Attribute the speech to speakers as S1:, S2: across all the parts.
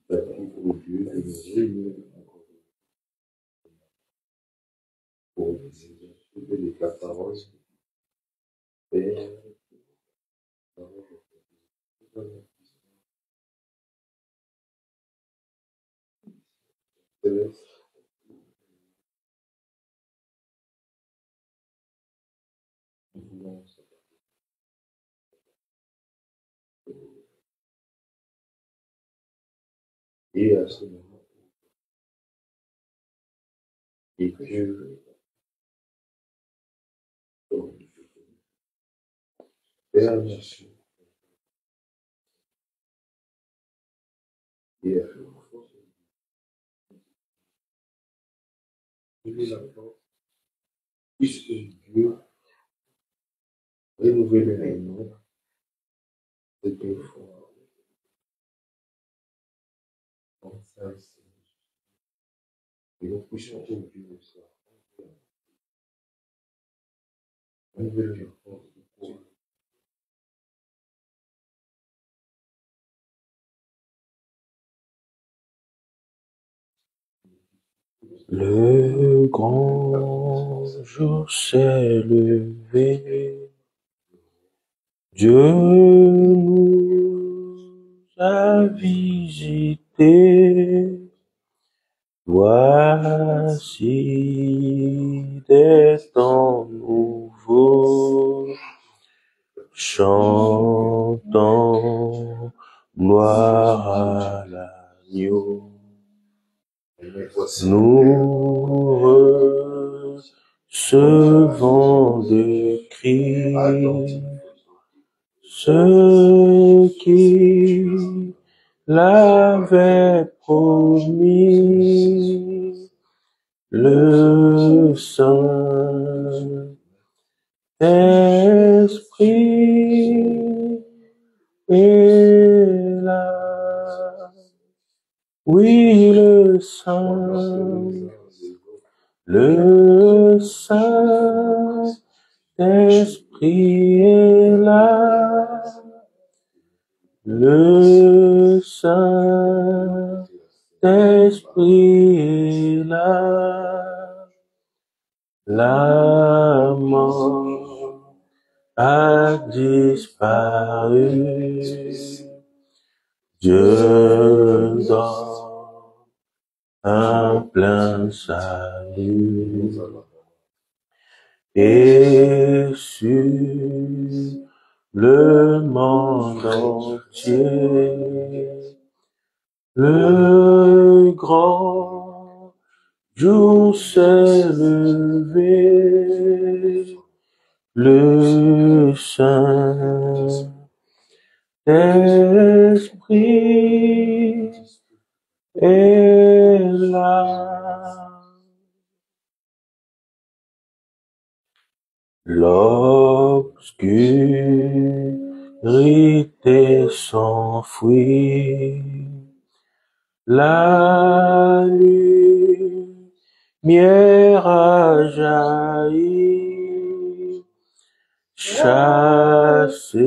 S1: Merci pour Dieu de nous réunir encore pour de ta parole. Père, et à ce moment, et que Père, merci. Et à ce moment, la porte, puisque Dieu renouvelle les noms de deux fois. Comme ça, et nous puissions au Dieu de ça. Renouvelle les forces de foi.
S2: Le grand jour s'est levé, Dieu nous a visités. Voici des temps nouveaux, chantons gloire à l'agneau. Nous recevons de Christ ce qui l'avait promis, le Saint-Esprit est là. Oui, le Saint-Esprit est là. Le Saint-Esprit est là. La mort a disparu. Dieu donne un plein salut. Et sur le monde entier, le grand jour s'est levé, le Saint-Esprit est là. L'obscurité s'enfuit, la lumière a jailli, chasser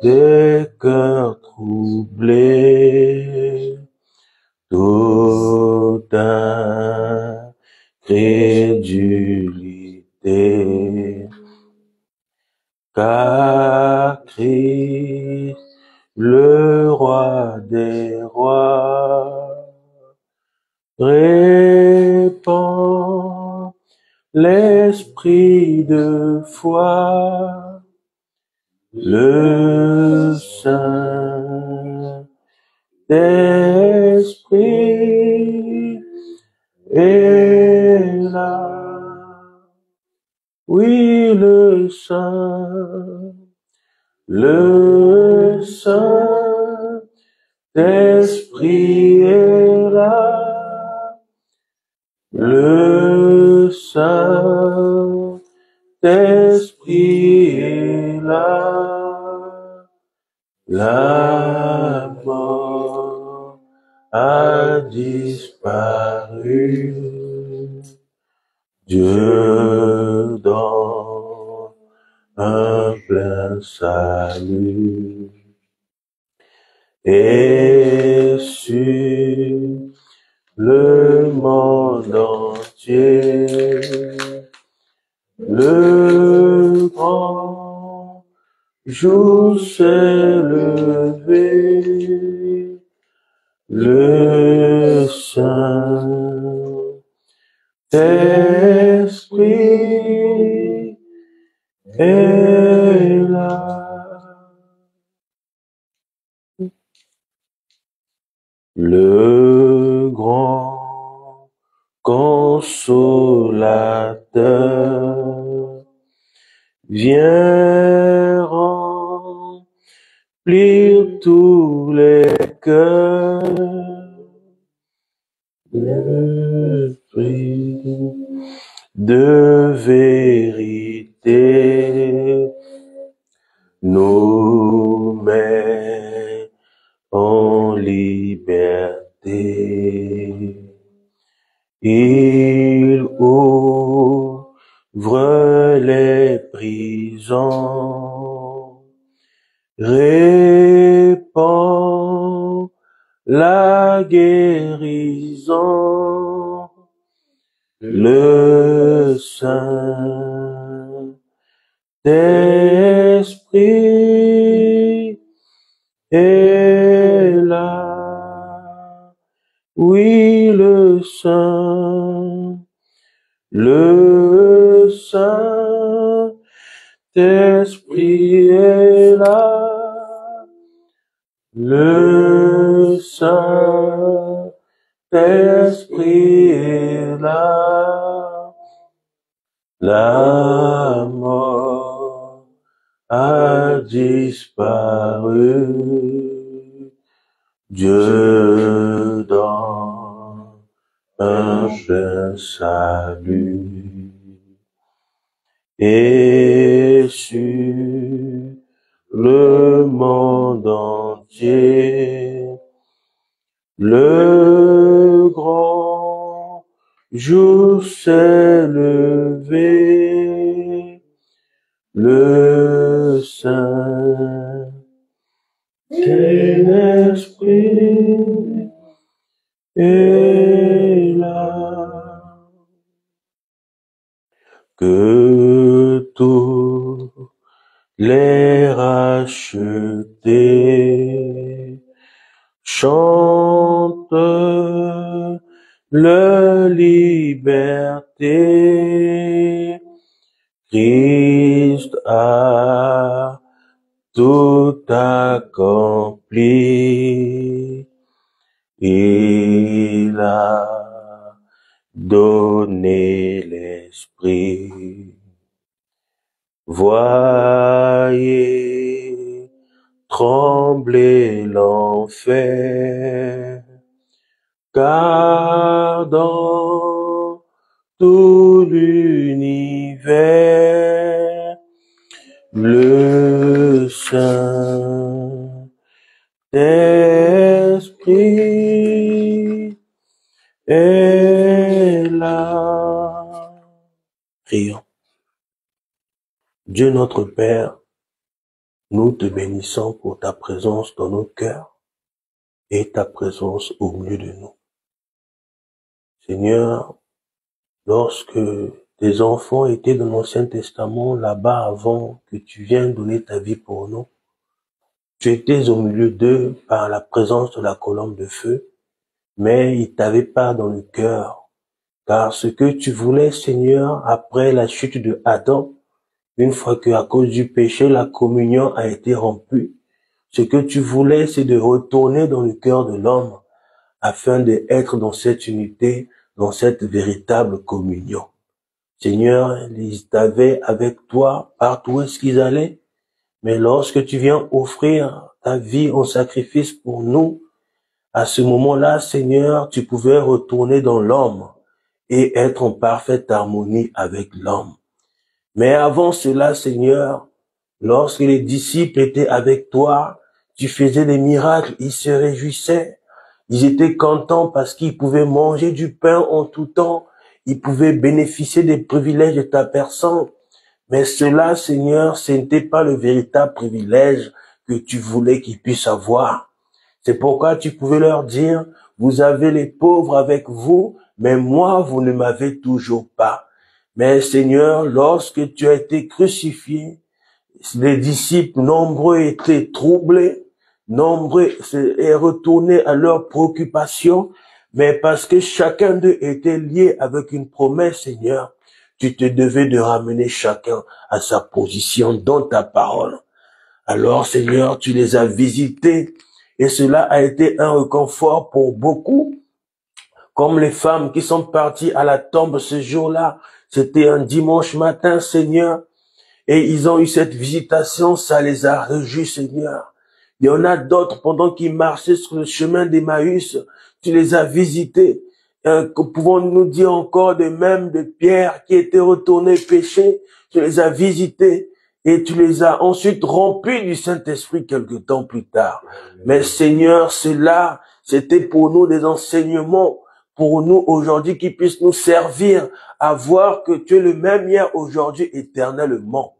S2: des cœurs troublés, toute incrédulité. Car Christ, le roi des rois, répand l'esprit de foi, le Saint-Esprit est là. Oui, le Saint-Esprit est là. Le Saint-Esprit est là. La mort a disparu. Dieu donne un plein salut. et sur le monde entier, le grand jour s'est levé, le Saint-Esprit est là. Le grand consolateur vient remplir tous les cœurs. L'esprit de vérité nous met en liberté. Il ouvre les prisons, répand la guérison, le Saint-Esprit est là. Oui, le Saint-Esprit est là. Le Saint-Esprit est là. La mort a disparu. Dieu donne un plein salut. Et sur le monde entier, le grand jour s'est levé, le Saint-Esprit est là. Que tous les rachetés chantent leur liberté. Christ a tout accompli. Il a donné l'esprit. Voyez trembler l'enfer, car dans tout l'univers, le Saint-Esprit est là. Prions. Dieu notre Père, nous te bénissons pour ta présence dans nos cœurs et ta présence au milieu de nous. Seigneur, lorsque tes enfants étaient dans l'Ancien Testament, là-bas avant que tu viennes donner ta vie pour nous, tu étais au milieu d'eux par la présence de la colonne de feu, mais ils t'avaient pas dans le cœur. Car ce que tu voulais, Seigneur, après la chute de Adam, une fois que à cause du péché, la communion a été rompue, ce que tu voulais, c'est de retourner dans le cœur de l'homme afin d'être dans cette unité, dans cette véritable communion. Seigneur, ils t'avaient avec toi partout où est-ce qu'ils allaient, mais lorsque tu viens offrir ta vie en sacrifice pour nous, à ce moment-là, Seigneur, tu pouvais retourner dans l'homme et être en parfaite harmonie avec l'homme. Mais avant cela, Seigneur, lorsque les disciples étaient avec toi, tu faisais des miracles, ils se réjouissaient, ils étaient contents parce qu'ils pouvaient manger du pain en tout temps, ils pouvaient bénéficier des privilèges de ta personne. Mais cela, Seigneur, ce n'était pas le véritable privilège que tu voulais qu'ils puissent avoir. C'est pourquoi tu pouvais leur dire, vous avez les pauvres avec vous, mais moi, vous ne m'avez toujours pas. Mais Seigneur, lorsque tu as été crucifié, les disciples nombreux étaient troublés, nombreux et retournés à leurs préoccupations, mais parce que chacun d'eux était lié avec une promesse, Seigneur, tu te devais de ramener chacun à sa position dans ta parole. Alors, Seigneur, tu les as visités et cela a été un réconfort pour beaucoup, comme les femmes qui sont parties à la tombe ce jour-là. C'était un dimanche matin, Seigneur, et ils ont eu cette visitation, ça les a réjouis, Seigneur. Il y en a d'autres, pendant qu'ils marchaient sur le chemin d'Emmaüs, tu les as visités. Pouvons-nous dire encore de même de Pierre qui était retourné pécher, tu les as visités et tu les as ensuite remplis du Saint-Esprit quelque temps plus tard. Mais Seigneur, cela, c'était pour nous des enseignements, pour nous aujourd'hui qui puissent nous servir à voir que tu es le même hier, aujourd'hui, éternellement.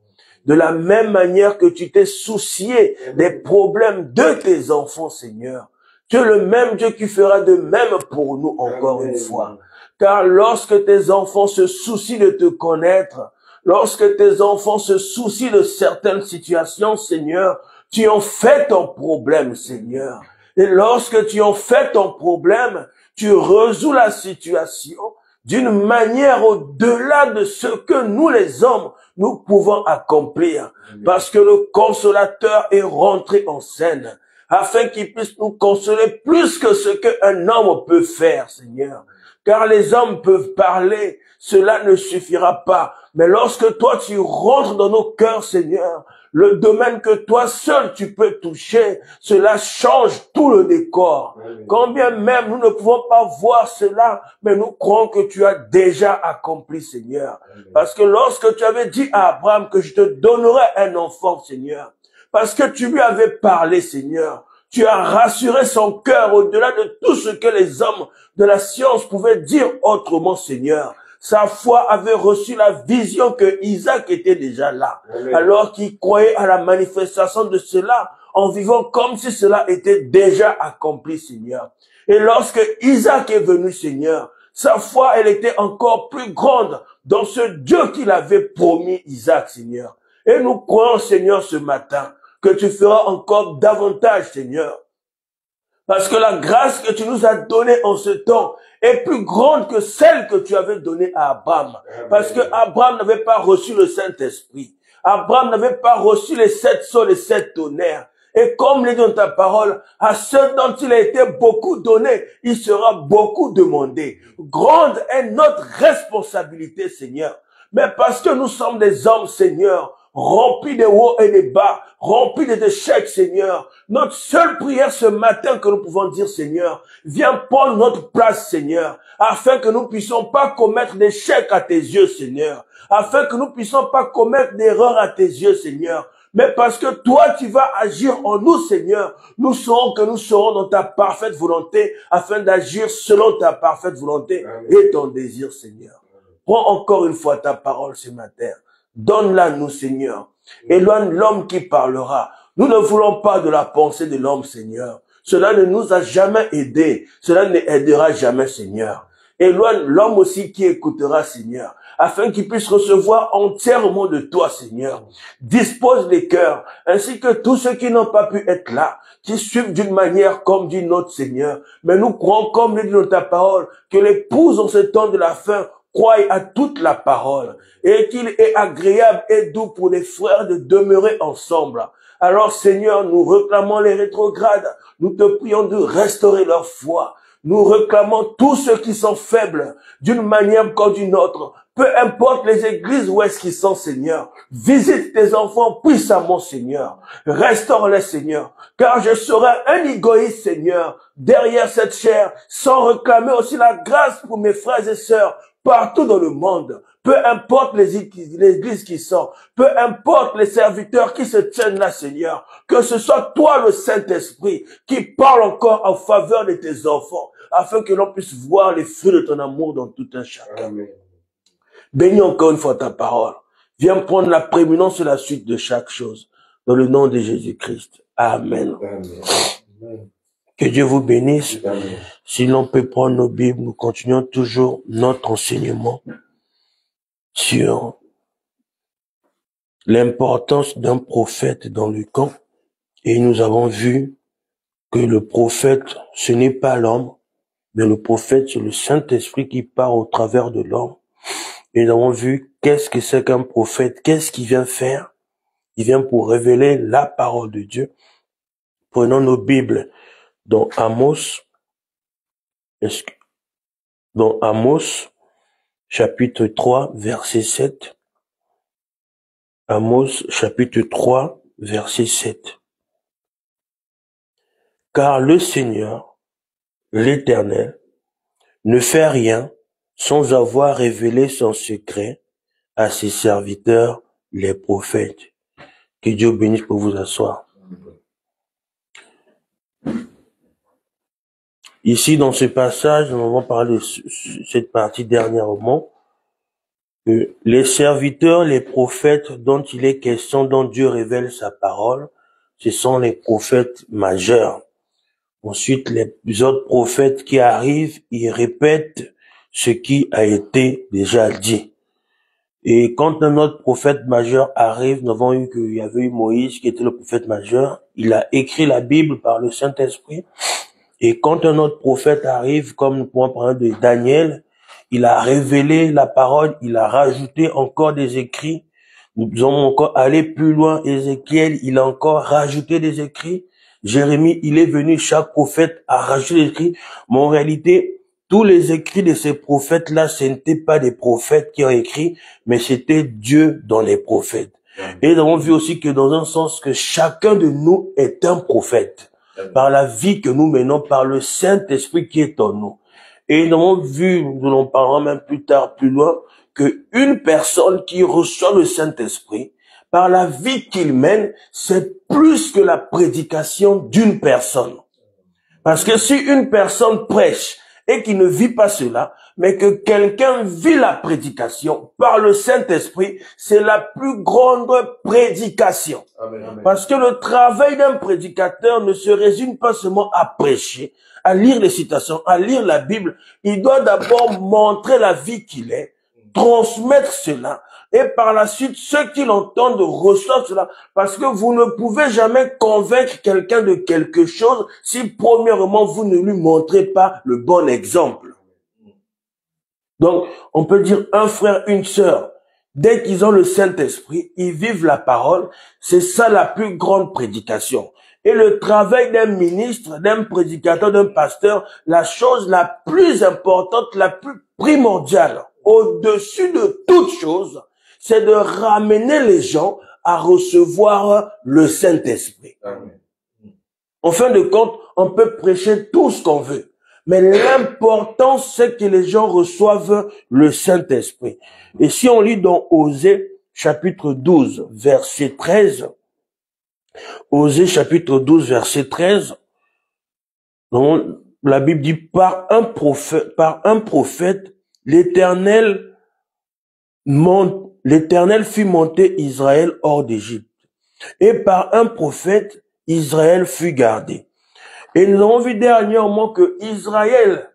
S2: De la même manière que tu t'es soucié des problèmes de tes enfants, Seigneur. Tu es le même Dieu qui fera de même pour nous encore une fois. Car lorsque tes enfants se soucient de te connaître, lorsque tes enfants se soucient de certaines situations, Seigneur, tu en fais ton problème, Seigneur. Et lorsque tu en fais ton problème, tu résous la situation d'une manière au-delà de ce que nous les hommes, nous pouvons accomplir. Parce que le consolateur est rentré en scène, afin qu'il puisse nous consoler plus que ce qu'un homme peut faire, Seigneur. Car les hommes peuvent parler, cela ne suffira pas. Mais lorsque toi tu rentres dans nos cœurs, Seigneur, le domaine que toi seul tu peux toucher, cela change tout le décor. Quand bien même nous ne pouvons pas voir cela, mais nous croyons que tu as déjà accompli, Seigneur. Parce que lorsque tu avais dit à Abraham que je te donnerais un enfant, Seigneur, parce que tu lui avais parlé, Seigneur, tu as rassuré son cœur au-delà de tout ce que les hommes de la science pouvaient dire autrement, Seigneur. Sa foi avait reçu la vision que Isaac était déjà là. Amen. Alors qu'il croyait à la manifestation de cela en vivant comme si cela était déjà accompli, Seigneur. Et lorsque Isaac est venu, Seigneur, sa foi, elle était encore plus grande dans ce Dieu qu'il avait promis Isaac, Seigneur. Et nous croyons, Seigneur, ce matin, que tu feras encore davantage, Seigneur. Parce que la grâce que tu nous as donnée en ce temps est plus grande que celle que tu avais donnée à Abraham. Parce que Abraham n'avait pas reçu le Saint-Esprit. Abraham n'avait pas reçu les 7 sceaux, les 7 tonnerres. Et comme l'est dit dans ta parole, à ceux dont il a été beaucoup donné, il sera beaucoup demandé. Grande est notre responsabilité, Seigneur. Mais parce que nous sommes des hommes, Seigneur, remplis de hauts et de bas, remplis d'échecs, Seigneur. Notre seule prière ce matin que nous pouvons dire, Seigneur, viens prendre notre place, Seigneur, afin que nous puissions pas commettre d'échecs à tes yeux, Seigneur, afin que nous puissions pas commettre d'erreurs à tes yeux, Seigneur. Mais parce que toi, tu vas agir en nous, Seigneur, nous saurons que nous serons dans ta parfaite volonté, afin d'agir selon ta parfaite volonté et ton désir, Seigneur. Prends encore une fois ta parole ce matin. Donne-la nous, Seigneur. Éloigne l'homme qui parlera. Nous ne voulons pas de la pensée de l'homme, Seigneur. Cela ne nous a jamais aidés. Cela ne aidera jamais, Seigneur. Éloigne l'homme aussi qui écoutera, Seigneur, afin qu'il puisse recevoir entièrement de toi, Seigneur. Dispose les cœurs, ainsi que tous ceux qui n'ont pas pu être là, qui suivent d'une manière comme d'une autre, Seigneur. Mais nous croyons, comme le dit dans ta parole, que l'épouse en ce temps de la fin croie à toute la parole et qu'il est agréable et doux pour les frères de demeurer ensemble. Alors, Seigneur, nous réclamons les rétrogrades. Nous te prions de restaurer leur foi. Nous réclamons tous ceux qui sont faibles d'une manière comme d'une autre. Peu importe les églises où est-ce qu'ils sont, Seigneur. Visite tes enfants puissamment, Seigneur. Restaure-les, Seigneur. Car je serai un égoïste, Seigneur, derrière cette chair, sans réclamer aussi la grâce pour mes frères et sœurs partout dans le monde. Peu importe les églises qui sont, peu importe les serviteurs qui se tiennent là, Seigneur, que ce soit toi, le Saint-Esprit, qui parle encore en faveur de tes enfants, afin que l'on puisse voir les fruits de ton amour dans tout un chacun. Amen. Bénis encore une fois ta parole. Viens prendre la prééminence sur la suite de chaque chose. Dans le nom de Jésus-Christ. Amen. Amen. Que Dieu vous bénisse.
S1: Amen.
S2: Si l'on peut prendre nos Bibles, nous continuons toujours notre enseignement sur l'importance d'un prophète dans le camp. Et nous avons vu que le prophète, ce n'est pas l'homme, mais le prophète, c'est le Saint-Esprit qui part au travers de l'homme. Et nous avons vu qu'est-ce que c'est qu'un prophète, qu'est-ce qu'il vient faire. Il vient pour révéler la parole de Dieu. Prenons nos Bibles dans Amos, chapitre 3, verset 7. Amos, chapitre 3, verset 7. Car le Seigneur, l'Éternel, ne fait rien sans avoir révélé son secret à ses serviteurs, les prophètes. Que Dieu bénisse pour vous asseoir. Ici, dans ce passage, nous avons parlé de cette partie dernièrement, que les serviteurs, les prophètes dont il est question, dont Dieu révèle sa parole, ce sont les prophètes majeurs. Ensuite, les autres prophètes qui arrivent, ils répètent ce qui a été déjà dit. Et quand un autre prophète majeur arrive, nous avons eu qu'il y avait eu Moïse qui était le prophète majeur. Il a écrit la Bible par le Saint-Esprit. Et quand un autre prophète arrive, comme nous pouvons parler de Daniel, il a révélé la parole, il a rajouté encore des écrits. Nous allons encore aller plus loin. Ézéchiel, il a encore rajouté des écrits. Jérémie, il est venu, chaque prophète a rajouté des écrits. Mais en réalité, tous les écrits de ces prophètes-là, ce n'étaient pas des prophètes qui ont écrit, mais c'était Dieu dans les prophètes. Et nous avons vu aussi que dans un sens que chacun de nous est un prophète. Par la vie que nous menons, par le Saint-Esprit qui est en nous. Et nous avons vu, nous en parlerons même plus tard, plus loin, que une personne qui reçoit le Saint-Esprit, par la vie qu'il mène, c'est plus que la prédication d'une personne. Parce que si une personne prêche et qui ne vit pas cela, mais que quelqu'un vit la prédication par le Saint-Esprit, c'est la plus grande prédication.
S1: Amen, amen.
S2: Parce que le travail d'un prédicateur ne se résume pas seulement à prêcher, à lire les citations, à lire la Bible. Il doit d'abord montrer la vie qu'il est, transmettre cela, et par la suite, ceux qui l'entendent reçoivent cela. Parce que vous ne pouvez jamais convaincre quelqu'un de quelque chose si premièrement vous ne lui montrez pas le bon exemple. Donc, on peut dire un frère, une sœur, dès qu'ils ont le Saint-Esprit, ils vivent la parole, c'est ça la plus grande prédication. Et le travail d'un ministre, d'un prédicateur, d'un pasteur, la chose la plus importante, la plus primordiale, au-dessus de toute chose, c'est de ramener les gens à recevoir le Saint-Esprit. En fin de compte, on peut prêcher tout ce qu'on veut. Mais l'important, c'est que les gens reçoivent le Saint-Esprit. Et si on lit dans Osée, chapitre 12, verset 13, Osée, chapitre 12, verset 13, la Bible dit, par un prophète, l'Éternel fit monter Israël hors d'Égypte. Et par un prophète, Israël fut gardé. Et nous avons vu dernièrement que Israël,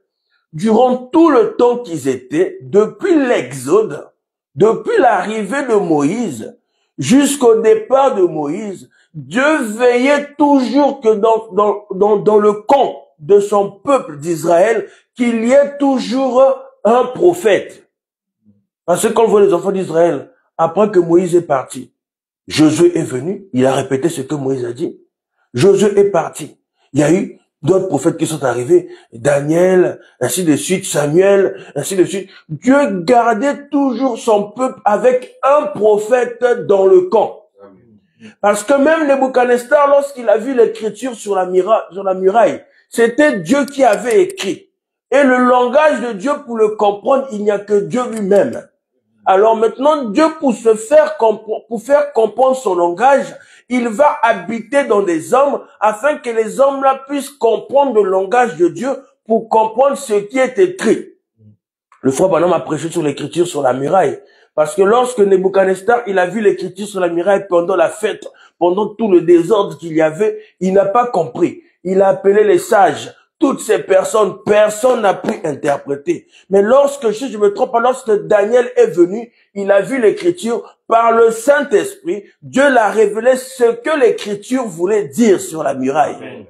S2: durant tout le temps qu'ils étaient, depuis l'Exode, depuis l'arrivée de Moïse, jusqu'au départ de Moïse, Dieu veillait toujours que dans le camp de son peuple d'Israël, qu'il y ait toujours un prophète. Parce que quand on voit les enfants d'Israël, après que Moïse est parti, Josué est venu, il a répété ce que Moïse a dit. Josué est parti. Il y a eu d'autres prophètes qui sont arrivés, Daniel, ainsi de suite, Samuel, ainsi de suite. Dieu gardait toujours son peuple avec un prophète dans le camp. Parce que même Nebuchadnezzar, lorsqu'il a vu l'écriture sur la muraille, c'était Dieu qui avait écrit. Et le langage de Dieu, pour le comprendre, il n'y a que Dieu lui-même. Alors maintenant, Dieu, pour faire comprendre son langage, il va habiter dans des hommes afin que les hommes-là puissent comprendre le langage de Dieu pour comprendre ce qui est écrit. Le frère Branham a prêché sur l'écriture sur la muraille. Parce que lorsque Nebuchadnezzar, il a vu l'écriture sur la muraille pendant la fête, pendant tout le désordre qu'il y avait, il n'a pas compris. il a appelé les sages. Toutes ces personnes, personne n'a pu interpréter. Mais lorsque, si je me trompe pas, lorsque Daniel est venu, il a vu l'écriture par le Saint-Esprit. Dieu l'a révélé ce que l'écriture voulait dire sur la muraille. Amen.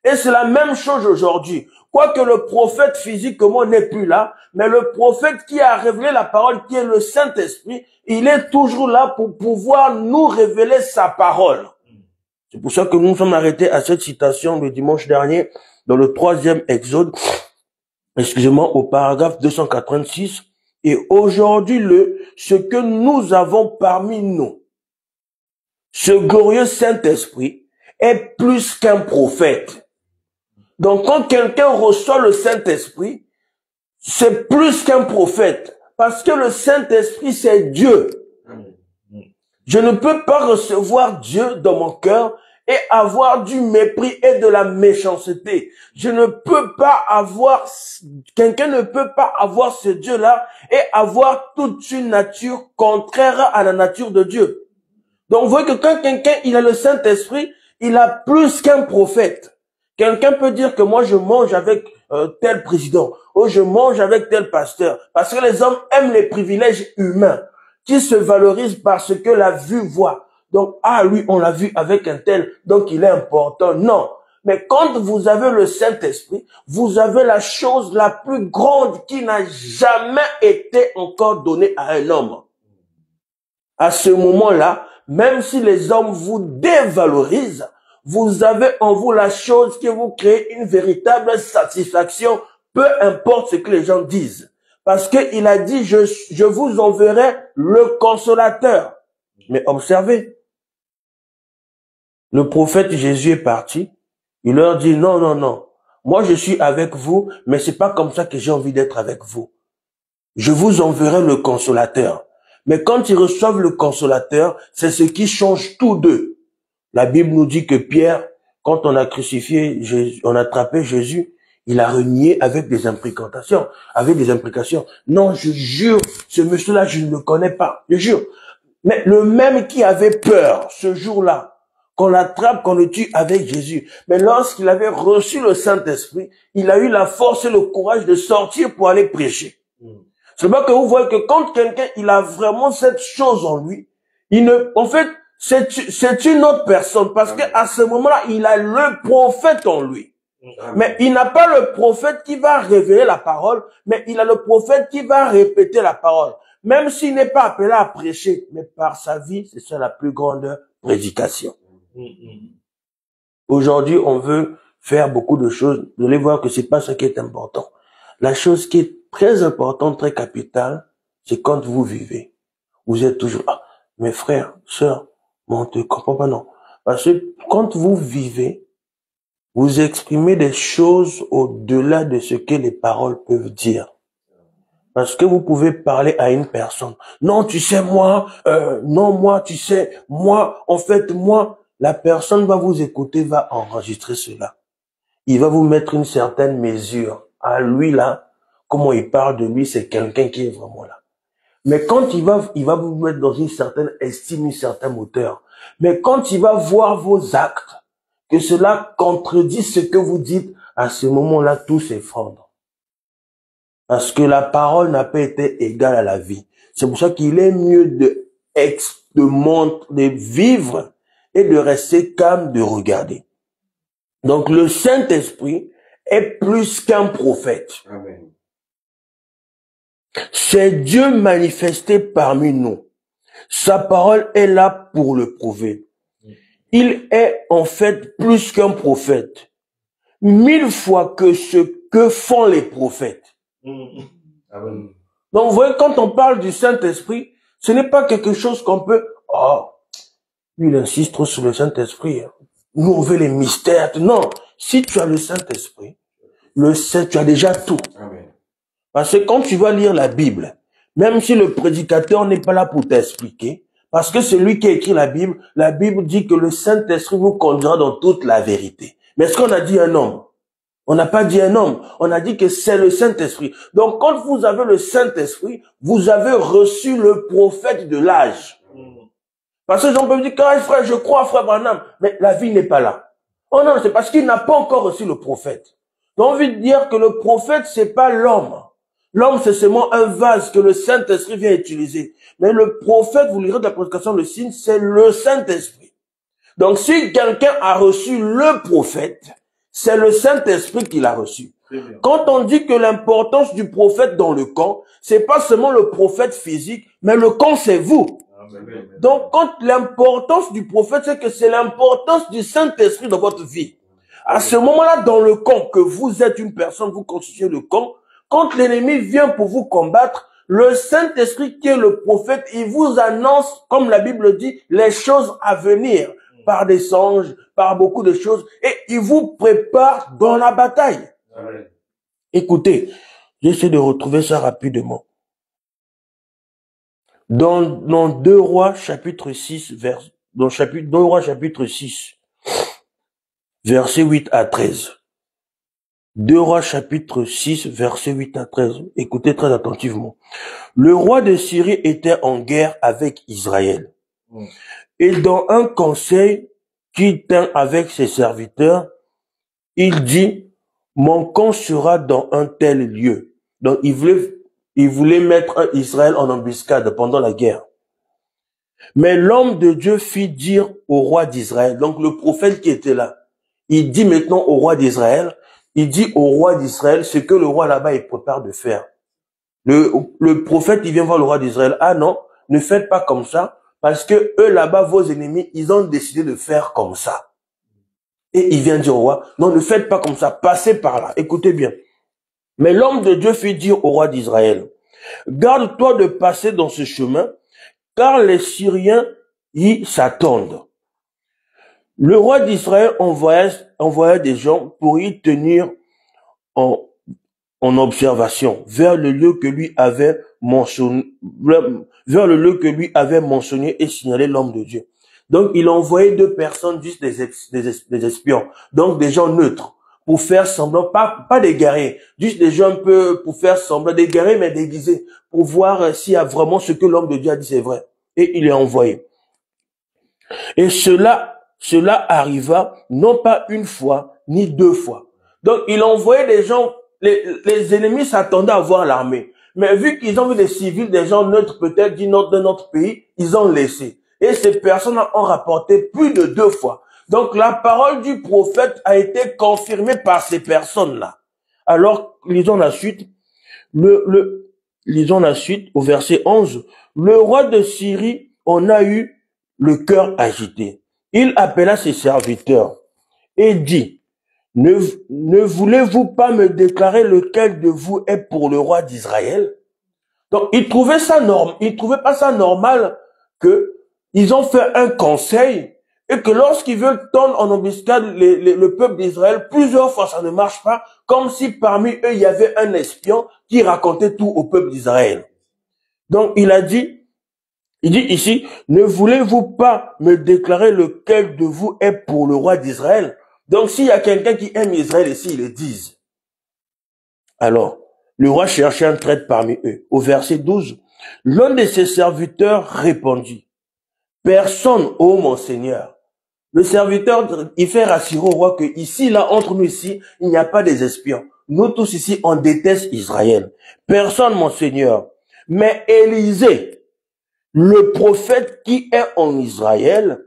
S2: Et c'est la même chose aujourd'hui. Quoique le prophète physiquement n'est plus là, mais le prophète qui a révélé la parole, qui est le Saint-Esprit, il est toujours là pour pouvoir nous révéler sa parole. C'est pour ça que nous nous sommes arrêtés à cette citation le dimanche dernier, dans le 3e Exode, excusez-moi, au paragraphe 286. Et aujourd'hui, ce que nous avons parmi nous, ce glorieux Saint-Esprit, est plus qu'un prophète. Donc, quand quelqu'un reçoit le Saint-Esprit, c'est plus qu'un prophète. Parce que le Saint-Esprit, c'est Dieu. Je ne peux pas recevoir Dieu dans mon cœur et avoir du mépris et de la méchanceté. Je ne peux pas avoir, quelqu'un ne peut pas avoir ce Dieu-là et avoir toute une nature contraire à la nature de Dieu. Donc, vous voyez que quand quelqu'un, il a le Saint-Esprit, il a plus qu'un prophète. Quelqu'un peut dire que moi, je mange avec tel président, ou je mange avec tel pasteur, parce que les hommes aiment les privilèges humains, qui se valorisent parce que la vue voit. Donc, ah, lui, on l'a vu avec un tel, donc il est important. Non. Mais quand vous avez le Saint-Esprit, vous avez la chose la plus grande qui n'a jamais été encore donnée à un homme. À ce moment-là, même si les hommes vous dévalorisent, vous avez en vous la chose qui vous crée une véritable satisfaction, peu importe ce que les gens disent. Parce qu'il a dit, je vous enverrai le consolateur. Mais observez, le prophète Jésus est parti. Il leur dit, non, non, non. Moi, je suis avec vous, mais c'est pas comme ça que j'ai envie d'être avec vous. Je vous enverrai le consolateur. Mais quand ils reçoivent le consolateur, c'est ce qui change tous deux. La Bible nous dit que Pierre, quand on a crucifié Jésus, on a attrapé Jésus, il a renié avec des implications, Non, je jure, ce monsieur-là, je ne le connais pas. Je jure. Mais le même qui avait peur ce jour-là, qu'on l'attrape, qu'on le tue avec Jésus. Mais lorsqu'il avait reçu le Saint-Esprit, il a eu la force et le courage de sortir pour aller prêcher. C'est pas que vous voyez que quand quelqu'un, il a vraiment cette chose en lui, en fait, c'est une autre personne, parce qu'à ce moment-là, il a le prophète en lui. Mais il n'a pas le prophète qui va révéler la parole, mais il a le prophète qui va répéter la parole. Même s'il n'est pas appelé à prêcher, mais par sa vie, c'est ça la plus grande prédication. Aujourd'hui, on veut faire beaucoup de choses. Vous allez voir que c'est pas ça qui est important. La chose qui est très importante, très capitale, c'est quand vous vivez. Vous êtes toujours, ah, mes frères, sœurs, mais on te comprend pas, non. Parce que quand vous vivez, vous exprimez des choses au-delà de ce que les paroles peuvent dire. Parce que vous pouvez parler à une personne. Non, tu sais, moi, non, moi, tu sais, moi, en fait, moi, la personne va vous écouter, va enregistrer cela. Il va vous mettre une certaine mesure. À lui, là, comment il parle de lui, c'est quelqu'un qui est vraiment là. Mais quand il va vous mettre dans une certaine estime, une certaine hauteur. Mais quand il va voir vos actes, que cela contredit ce que vous dites, à ce moment-là, tout s'effondre. Parce que la parole n'a pas été égale à la vie. C'est pour ça qu'il est mieux de vivre et de rester calme, de regarder. Donc le Saint-Esprit est plus qu'un prophète.
S1: Amen.
S2: C'est Dieu manifesté parmi nous. Sa parole est là pour le prouver. Il est en fait plus qu'un prophète. 1000 fois que ce que font les prophètes.
S1: Amen.
S2: Donc vous voyez, quand on parle du Saint-Esprit, ce n'est pas quelque chose qu'on peut... Oh, lui, il insiste trop sur le Saint-Esprit. Nous, on veut les mystères. Non, si tu as le Saint-Esprit, tu as déjà tout.
S1: Amen.
S2: Parce que quand tu vas lire la Bible, même si le prédicateur n'est pas là pour t'expliquer, parce que c'est lui qui a écrit la Bible dit que le Saint-Esprit vous conduira dans toute la vérité. Mais est-ce qu'on a dit un homme? On n'a pas dit un homme, on a dit que c'est le Saint-Esprit. Donc quand vous avez le Saint-Esprit, vous avez reçu le prophète de l'âge. Parce que les gens peuvent dire, frère, je crois, frère Branham, mais la vie n'est pas là. Oh non, c'est parce qu'il n'a pas encore reçu le prophète. J'ai envie de dire que le prophète, c'est pas l'homme. L'homme, c'est seulement un vase que le Saint-Esprit vient utiliser. Mais le prophète, vous lirez de la prédication, le signe, c'est le Saint-Esprit. Donc, si quelqu'un a reçu le prophète, c'est le Saint-Esprit qui l'a reçu. Quand on dit que l'importance du prophète dans le camp, c'est pas seulement le prophète physique, mais le camp, c'est vous. Amen. Donc, quand l'importance du prophète, c'est que c'est l'importance du Saint-Esprit dans votre vie. À ce moment-là, dans le camp, que vous êtes une personne, vous constituez le camp, quand l'ennemi vient pour vous combattre, le Saint-Esprit qui est le prophète, il vous annonce, comme la Bible dit, les choses à venir, par des songes, par beaucoup de choses, et il vous prépare dans la bataille. Amen. Écoutez, j'essaie de retrouver ça rapidement. Dans 2 Rois chapitre 6, dans 2 Rois chapitre 6, versets 8 à 13. 2 Rois chapitre 6, versets 8 à 13. Écoutez très attentivement. Le roi de Syrie était en guerre avec Israël. Et dans un conseil qu'il tint avec ses serviteurs, il dit, mon camp sera dans un tel lieu. Donc il voulait mettre Israël en embuscade pendant la guerre. Mais l'homme de Dieu fit dire au roi d'Israël, donc le prophète qui était là, il dit maintenant au roi d'Israël, il dit au roi d'Israël ce que le roi là-bas il prépare de faire. Le prophète, il vient voir le roi d'Israël. Ah non, ne faites pas comme ça, parce que eux là-bas, vos ennemis, ils ont décidé de faire comme ça. Et il vient dire au roi, non, ne faites pas comme ça, passez par là. Écoutez bien. Mais l'homme de Dieu fit dire au roi d'Israël, garde-toi de passer dans ce chemin, car les Syriens y s'attendent. Le roi d'Israël envoya des gens pour y tenir en observation vers le lieu que lui avait mentionné, et signalé l'homme de Dieu. Donc, il a envoyé 2 personnes, juste des espions, donc des gens neutres, pour faire semblant, pas des guerriers, juste des gens un peu pour faire semblant, des guerriers mais déguisés, pour voir s'il y a vraiment ce que l'homme de Dieu a dit, c'est vrai. Et il est envoyé. Et cela arriva non pas une fois, ni 2 fois. Donc, il a envoyé des gens. Les ennemis s'attendaient à voir l'armée. Mais vu qu'ils ont vu des civils, des gens neutres peut-être de notre pays, ils ont laissé. Et ces personnes ont rapporté plus de 2 fois. Donc la parole du prophète a été confirmée par ces personnes-là. Alors, lisons la suite. Lisons la suite au verset 11. Le roi de Syrie en a eu le cœur agité. Il appela ses serviteurs et dit, ne voulez-vous pas me déclarer lequel de vous est pour le roi d'Israël? Donc, ils trouvaient pas ça normal que ils ont fait un conseil et que lorsqu'ils veulent tendre en embuscade le peuple d'Israël, plusieurs fois ça ne marche pas, comme si parmi eux il y avait un espion qui racontait tout au peuple d'Israël. Donc, il dit ici, ne voulez-vous pas me déclarer lequel de vous est pour le roi d'Israël? Donc, s'il y a quelqu'un qui aime Israël ici, ils le disent. Alors, le roi cherchait un traître parmi eux. Au verset 12, l'un de ses serviteurs répondit, personne, ô mon Seigneur. Le serviteur, il fait rassurer au roi que ici, là, entre nous ici, il n'y a pas des espions. Nous tous ici, on déteste Israël. Personne, mon Seigneur. Mais Élisée, le prophète qui est en Israël,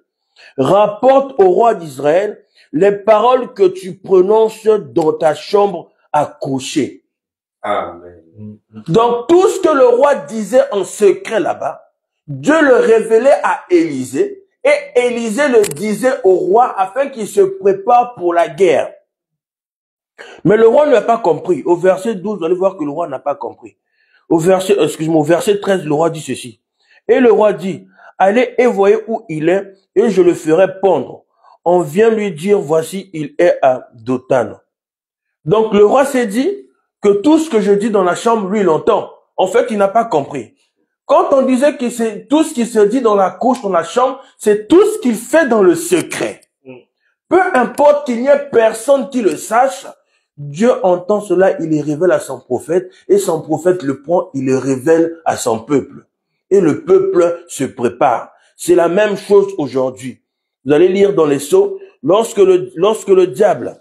S2: rapporte au roi d'Israël les paroles que tu prononces dans ta chambre à coucher.
S1: Amen.
S2: Donc, tout ce que le roi disait en secret là-bas, Dieu le révélait à Élisée, et Élisée le disait au roi afin qu'il se prépare pour la guerre. Mais le roi n'a pas compris. Au verset 12, vous allez voir que le roi n'a pas compris. Au verset 13, le roi dit ceci. Et le roi dit, allez et voyez où il est, et je le ferai pendre. On vient lui dire, voici, il est à Dothan. Donc le roi s'est dit que tout ce que je dis dans la chambre, lui, il entend. En fait, il n'a pas compris. Quand on disait que c'est tout ce qui se dit dans la couche, dans la chambre, c'est tout ce qu'il fait dans le secret. Peu importe qu'il n'y ait personne qui le sache, Dieu entend cela, il le révèle à son prophète, et son prophète le prend, il le révèle à son peuple. Et le peuple se prépare. C'est la même chose aujourd'hui. Vous allez lire dans les Sceaux, lorsque le diable,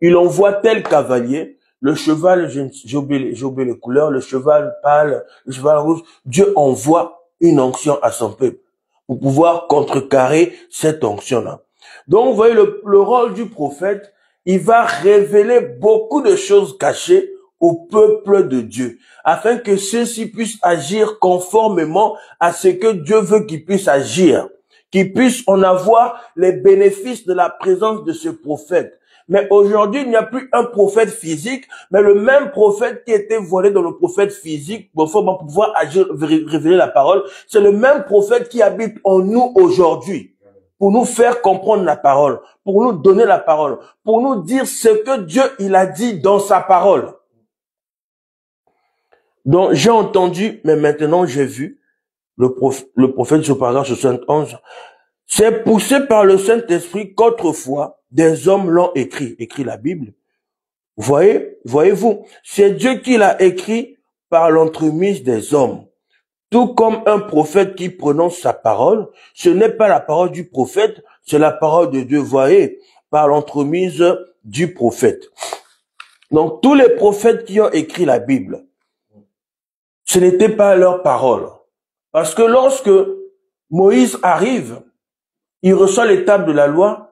S2: il envoie tel cavalier, le cheval, j'ai oublié les couleurs, le cheval pâle, le cheval rouge, Dieu envoie une onction à son peuple pour pouvoir contrecarrer cette onction-là. Donc, vous voyez, le rôle du prophète, il va révéler beaucoup de choses cachées au peuple de Dieu, afin que ceux-ci puissent agir conformément à ce que Dieu veut qu'ils puissent agir, qu'ils puissent en avoir les bénéfices de la présence de ce prophète. Mais aujourd'hui, il n'y a plus un prophète physique, mais le même prophète qui était voilé dans le prophète physique pour pouvoir agir, révéler la parole, c'est le même prophète qui habite en nous aujourd'hui, pour nous faire comprendre la parole, pour nous donner la parole, pour nous dire ce que Dieu il a dit dans sa parole. Donc, j'ai entendu, mais maintenant j'ai vu le prophète sur paragraphe 71. C'est poussé par le Saint-Esprit qu'autrefois, des hommes l'ont écrit la Bible. Voyez-vous, c'est Dieu qui l'a écrit par l'entremise des hommes. Tout comme un prophète qui prononce sa parole, ce n'est pas la parole du prophète, c'est la parole de Dieu, voyez, par l'entremise du prophète. Donc, tous les prophètes qui ont écrit la Bible, ce n'était pas leur parole. Parce que lorsque Moïse arrive, il reçoit les tables de la loi,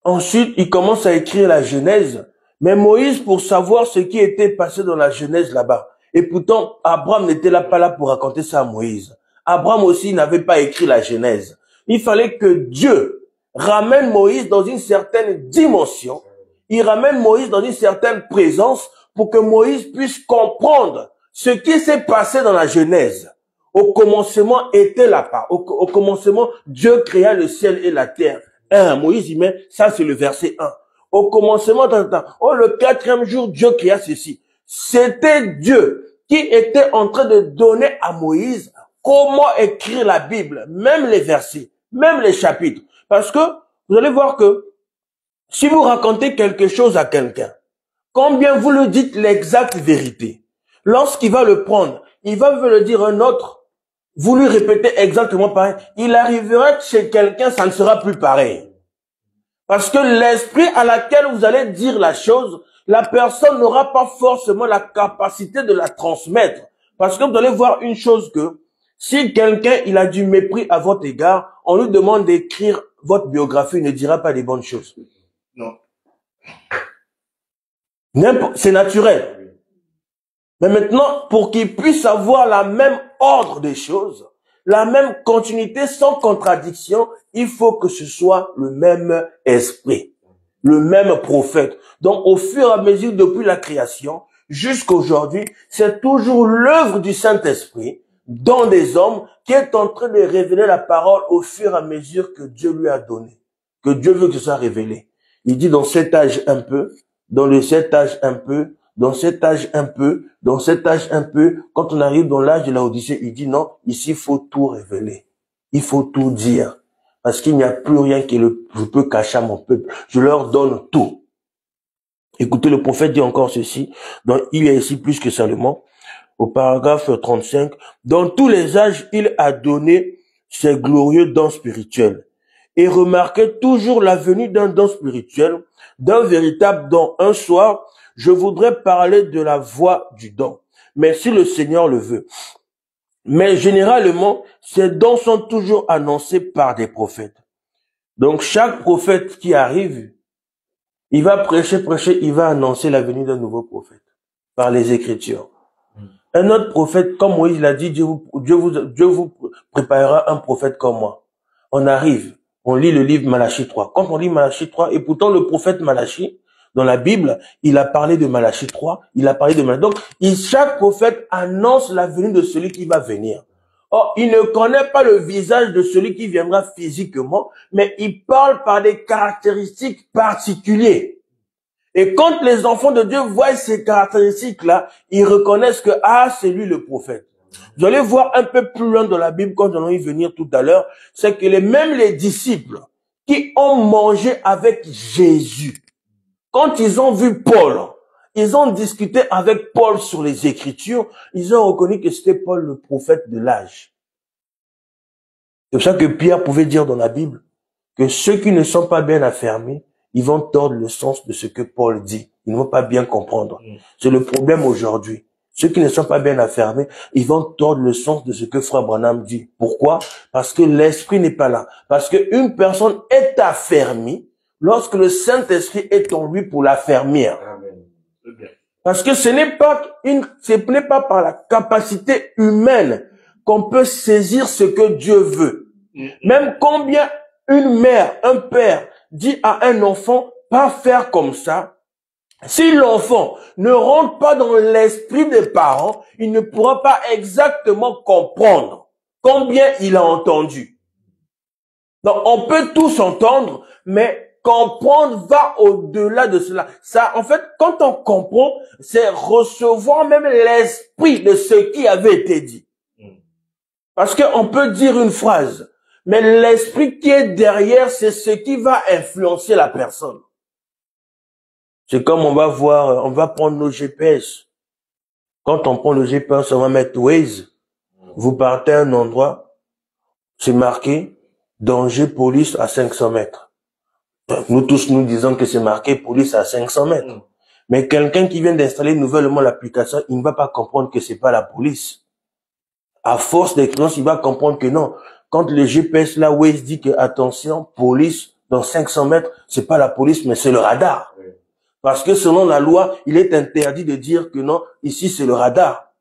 S2: ensuite il commence à écrire la Genèse, mais Moïse, pour savoir ce qui était passé dans la Genèse là-bas, et pourtant Abraham n'était pas là pour raconter ça à Moïse. Abraham aussi n'avait pas écrit la Genèse. Il fallait que Dieu ramène Moïse dans une certaine dimension, il ramène Moïse dans une certaine présence pour que Moïse puisse comprendre ce qui s'est passé dans la Genèse. Au commencement était la part. Au commencement, Dieu créa le ciel et la terre. Moïse y met, ça c'est le verset 1. Au commencement, le 4e jour, Dieu créa ceci. C'était Dieu qui était en train de donner à Moïse comment écrire la Bible, même les versets, même les chapitres. Parce que vous allez voir que si vous racontez quelque chose à quelqu'un, combien vous lui dites l'exacte vérité, lorsqu'il va le prendre, il va vous le dire un autre, vous lui répétez exactement pareil, il arrivera que chez quelqu'un, ça ne sera plus pareil. Parce que l'esprit à laquelle vous allez dire la chose, la personne n'aura pas forcément la capacité de la transmettre. Parce que vous allez voir une chose que, si quelqu'un, il a du mépris à votre égard, on lui demande d'écrire votre biographie, il ne dira pas des bonnes choses.
S1: Non.
S2: C'est naturel. Mais maintenant, pour qu'il puisse avoir la même ordre des choses, la même continuité sans contradiction, il faut que ce soit le même esprit, le même prophète. Donc, au fur et à mesure, depuis la création jusqu'à aujourd'hui, c'est toujours l'œuvre du Saint-Esprit dans des hommes qui est en train de révéler la parole au fur et à mesure que Dieu lui a donné, que Dieu veut que ce soit révélé. Il dit dans cet âge un peu, dans cet âge un peu, dans cet âge un peu, dans cet âge un peu. Quand on arrive dans l'âge de la Odyssée, il dit non, ici il faut tout révéler. Il faut tout dire. Parce qu'il n'y a plus rien que je peux cacher à mon peuple. Je leur donne tout. Écoutez, le prophète dit encore ceci, dans Il est ici plus que Salomon, au paragraphe 35, dans tous les âges, il a donné ses glorieux dons spirituels. Et remarquez toujours la venue d'un don spirituel, d'un véritable don. Un soir, je voudrais parler de la voie du don, mais si le Seigneur le veut. Mais généralement, ces dons sont toujours annoncés par des prophètes. Donc chaque prophète qui arrive, il va prêcher, il va annoncer la venue d'un nouveau prophète par les Écritures. Un autre prophète, comme Moïse l'a dit, Dieu vous préparera un prophète comme moi. On arrive, on lit le livre Malachie 3. Quand on lit Malachie 3, et pourtant le prophète Malachie, dans la Bible, il a parlé de Malachie 3, il a parlé de Malachie. Donc, chaque prophète annonce la venue de celui qui va venir. Or, il ne connaît pas le visage de celui qui viendra physiquement, mais il parle par des caractéristiques particulières. Et quand les enfants de Dieu voient ces caractéristiques-là, ils reconnaissent que, c'est lui le prophète. Vous allez voir un peu plus loin dans la Bible, quand nous allons y venir tout à l'heure, c'est que même les disciples qui ont mangé avec Jésus, quand ils ont vu Paul, ils ont discuté avec Paul sur les Écritures, ils ont reconnu que c'était Paul le prophète de l'âge. C'est pour ça que Pierre pouvait dire dans la Bible, que ceux qui ne sont pas bien affermis, ils vont tordre le sens de ce que Paul dit. Ils ne vont pas bien comprendre. C'est le problème aujourd'hui. Ceux qui ne sont pas bien affermés, ils vont tordre le sens de ce que Frère Branham dit. Pourquoi? Parce que l'esprit n'est pas là. Parce qu'une personne est affermie lorsque le Saint-Esprit est en lui pour l'affermir. Parce que ce n'est pas par la capacité humaine qu'on peut saisir ce que Dieu veut. Même combien une mère, un père dit à un enfant, pas faire comme ça, si l'enfant ne rentre pas dans l'esprit des parents, il ne pourra pas exactement comprendre combien il a entendu. Donc, on peut tous entendre, mais comprendre va au-delà de cela. Ça, en fait, quand on comprend, c'est recevoir même l'esprit de ce qui avait été dit. Parce qu'on peut dire une phrase, mais l'esprit qui est derrière, c'est ce qui va influencer la personne. C'est comme on va prendre nos GPS. Quand on prend le GPS, on va mettre Waze. Vous partez à un endroit, c'est marqué danger police à 500 mètres. Nous tous, nous disons que c'est marqué police à 500 mètres. Mais quelqu'un qui vient d'installer nouvellement l'application, il ne va pas comprendre que c'est pas la police. À force d'expérience, il va comprendre que non. Quand le GPS là, Waze dit que attention, police dans 500 mètres, c'est pas la police, mais c'est le radar. Parce que selon la loi, il est interdit de dire que non, ici c'est le radar.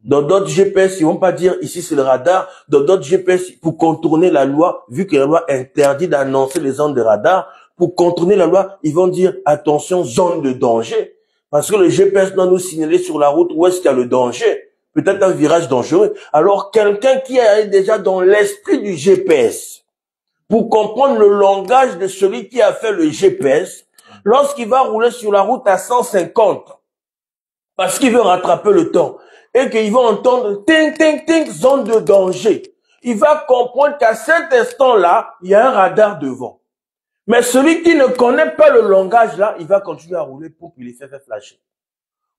S2: Dans d'autres GPS, ils vont pas dire ici c'est le radar. Dans d'autres GPS, pour contourner la loi, vu que la loi interdit d'annoncer les zones de radar, pour contourner la loi, ils vont dire attention, zone de danger. Parce que le GPS doit nous signaler sur la route où est-ce qu'il y a le danger. Peut-être un virage dangereux. Alors quelqu'un qui est déjà dans l'esprit du GPS, pour comprendre le langage de celui qui a fait le GPS, lorsqu'il va rouler sur la route à 150, parce qu'il veut rattraper le temps, et qu'il va entendre ting, ting, ting, zone de danger, il va comprendre qu'à cet instant-là, il y a un radar devant. Mais celui qui ne connaît pas le langage là, il va continuer à rouler pour qu'il les fait flasher.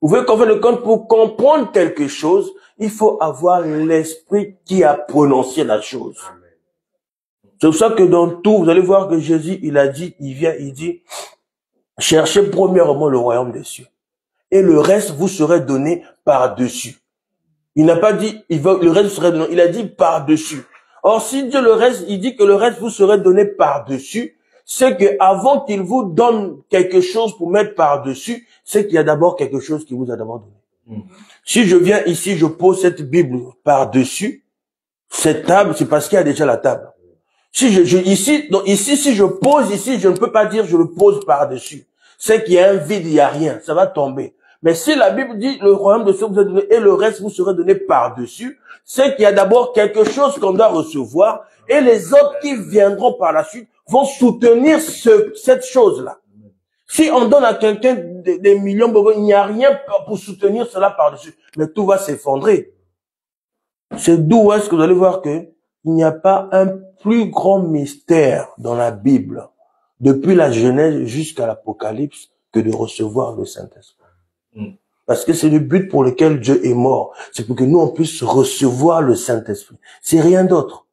S2: Vous voyez qu'en fait, pour comprendre quelque chose, il faut avoir l'esprit qui a prononcé la chose. C'est pour ça que dans tout, vous allez voir que Jésus, il dit, cherchez premièrement le royaume des cieux. Et le reste vous serait donné par-dessus. Il n'a pas dit, le reste vous serait donné. Il a dit par-dessus. Or, si Dieu il dit que le reste vous serait donné par-dessus, c'est que avant qu'il vous donne quelque chose pour mettre par-dessus, c'est qu'il y a d'abord quelque chose qui vous a d'abord donné. Si je viens ici, je pose cette Bible par-dessus, cette table, c'est parce qu'il y a déjà la table. Si si je pose ici, je ne peux pas dire je le pose par-dessus. C'est qu'il y a un vide, il n'y a rien, ça va tomber. Mais si la Bible dit le royaume de Dieu vous est donné et le reste vous serez donné par-dessus, c'est qu'il y a d'abord quelque chose qu'on doit recevoir et les autres qui viendront par la suite vont soutenir cette chose-là. Si on donne à quelqu'un des millions de il n'y a rien pour soutenir cela par-dessus, mais tout va s'effondrer. C'est d'où est-ce que vous allez voir que il n'y a pas un plus grand mystère dans la Bible, depuis la Genèse jusqu'à l'Apocalypse, que de recevoir le Saint-Esprit. Parce que c'est le but pour lequel Dieu est mort. C'est pour que nous, on puisse recevoir le Saint-Esprit. C'est rien d'autre.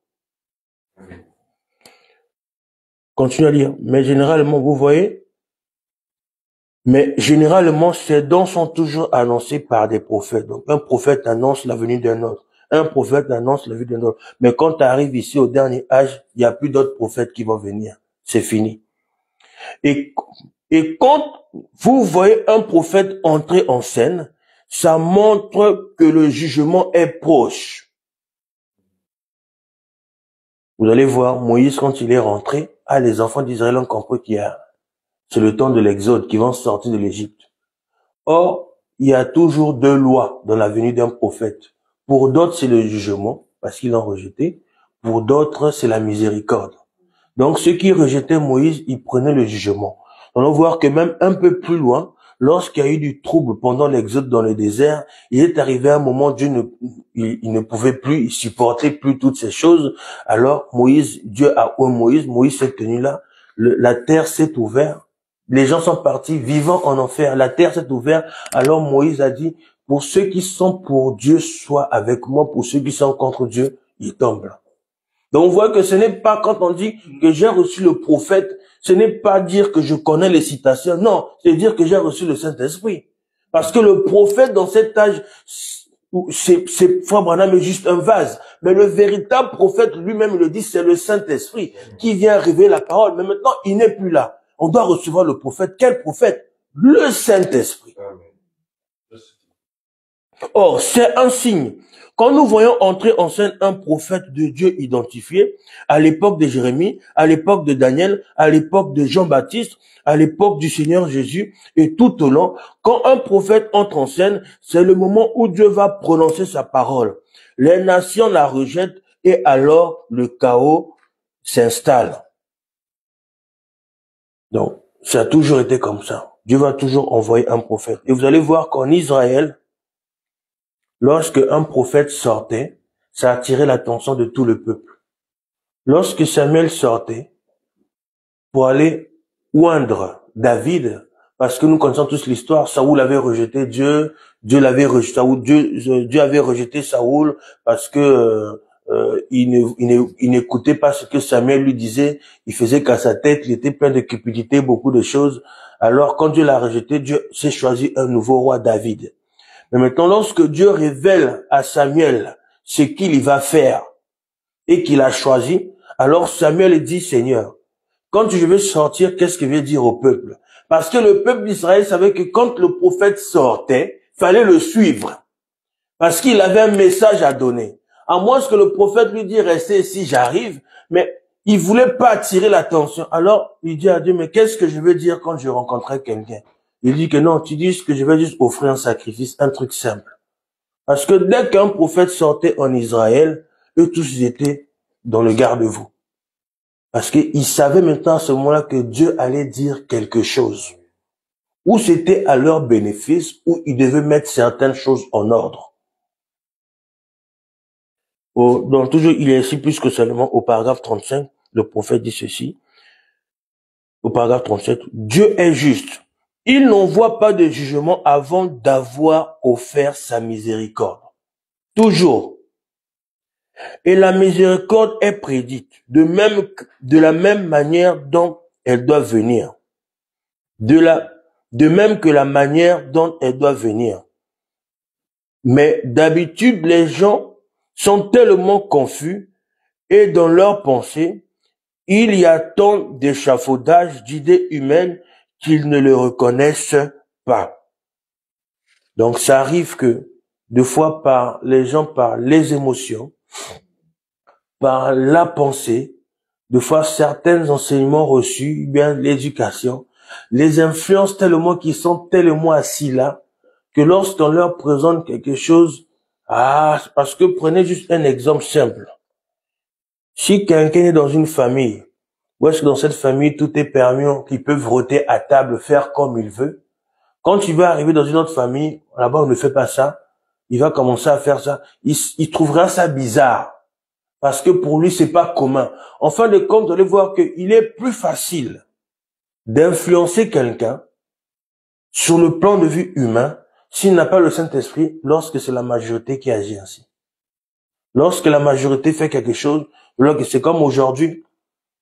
S2: Continuez à lire. Mais généralement, vous voyez, ces dons sont toujours annoncés par des prophètes. Donc, un prophète annonce la venue d'un autre. Un prophète annonce la venue d'un autre. Mais quand tu arrives ici au dernier âge, il n'y a plus d'autres prophètes qui vont venir. C'est fini. Et quand vous voyez un prophète entrer en scène, ça montre que le jugement est proche. Vous allez voir, Moïse, quand il est rentré, les enfants d'Israël ont compris c'est le temps de l'exode, qui vont sortir de l'Égypte. Or, il y a toujours deux lois dans la venue d'un prophète. Pour d'autres, c'est le jugement, parce qu'ils l'ont rejeté. Pour d'autres, c'est la miséricorde. Donc, ceux qui rejetaient Moïse, ils prenaient le jugement. On va voir que même un peu plus loin, lorsqu'il y a eu du trouble pendant l'exode dans le désert, il est arrivé un moment où il ne pouvait plus, il supportait plus toutes ces choses. Alors, Dieu a oué Moïse s'est tenu là, la terre s'est ouverte. Les gens sont partis vivants en enfer. La terre s'est ouverte. Alors Moïse a dit, pour ceux qui sont pour Dieu, sois avec moi. Pour ceux qui sont contre Dieu, ils tombent là. Donc on voit que ce n'est pas quand on dit que j'ai reçu le prophète, ce n'est pas dire que je connais les citations, non, c'est dire que j'ai reçu le Saint-Esprit. Parce que le prophète dans cet âge, c'est Frère Branham est juste un vase. Mais le véritable prophète lui-même le dit, c'est le Saint-Esprit qui vient révéler la parole. Mais maintenant, il n'est plus là. On doit recevoir le prophète. Quel prophète? Le Saint-Esprit. Or, c'est un signe. Quand nous voyons entrer en scène un prophète de Dieu identifié, à l'époque de Jérémie, à l'époque de Daniel, à l'époque de Jean-Baptiste, à l'époque du Seigneur Jésus, et tout au long, quand un prophète entre en scène, c'est le moment où Dieu va prononcer sa parole. Les nations la rejettent et alors le chaos s'installe. Donc, ça a toujours été comme ça. Dieu va toujours envoyer un prophète. Et vous allez voir qu'en Israël, lorsque un prophète sortait, ça attirait l'attention de tout le peuple. Lorsque Samuel sortait pour aller oindre David, parce que nous connaissons tous l'histoire, Saoul avait rejeté Dieu, Dieu avait rejeté Saoul parce que il n'écoutait pas ce que Samuel lui disait, il faisait qu'à sa tête, il était plein de cupidité, beaucoup de choses. Alors quand Dieu l'a rejeté, Dieu s'est choisi un nouveau roi, David. Mais maintenant, lorsque Dieu révèle à Samuel ce qu'il va faire et qu'il a choisi, alors Samuel dit, Seigneur, quand je vais sortir, qu'est-ce que je vais dire au peuple? Parce que le peuple d'Israël savait que quand le prophète sortait, fallait le suivre. Parce qu'il avait un message à donner. À moins que le prophète lui dise, restez ici, j'arrive. Mais il voulait pas attirer l'attention. Alors, il dit à Dieu, mais qu'est-ce que je vais dire quand je rencontrerai quelqu'un? Il dit que non, tu dis que je vais juste offrir un sacrifice, un truc simple. Parce que dès qu'un prophète sortait en Israël, eux tous étaient dans le garde-vous. Parce qu'ils savaient maintenant à ce moment-là que Dieu allait dire quelque chose. Ou c'était à leur bénéfice, ou ils devaient mettre certaines choses en ordre. Donc toujours, il est ici plus que seulement au paragraphe 35, le prophète dit ceci. Au paragraphe 37, Dieu est juste. Il n'envoie pas de jugement avant d'avoir offert sa miséricorde. Toujours. Et la miséricorde est prédite, de la même manière dont elle doit venir. De même que la manière dont elle doit venir. Mais d'habitude, les gens sont tellement confus et dans leurs pensées, il y a tant d'échafaudage d'idées humaines qu'ils ne le reconnaissent pas. Donc ça arrive que, des fois, par les émotions, par la pensée, des fois certains enseignements reçus, bien l'éducation, les influencent tellement qu'ils sont tellement assis là, que lorsqu'on leur présente quelque chose, parce que prenez juste un exemple simple. Si quelqu'un est dans une famille, où est-ce que dans cette famille tout est permis, qu'ils peuvent rôter à table, faire comme il veut, quand il va arriver dans une autre famille, là-bas on ne fait pas ça, il va commencer à faire ça, il trouvera ça bizarre, parce que pour lui c'est pas commun. En fin de compte, vous allez voir qu'il est plus facile d'influencer quelqu'un sur le plan de vue humain s'il n'a pas le Saint-Esprit, lorsque c'est la majorité qui agit ainsi. Lorsque la majorité fait quelque chose, c'est comme aujourd'hui,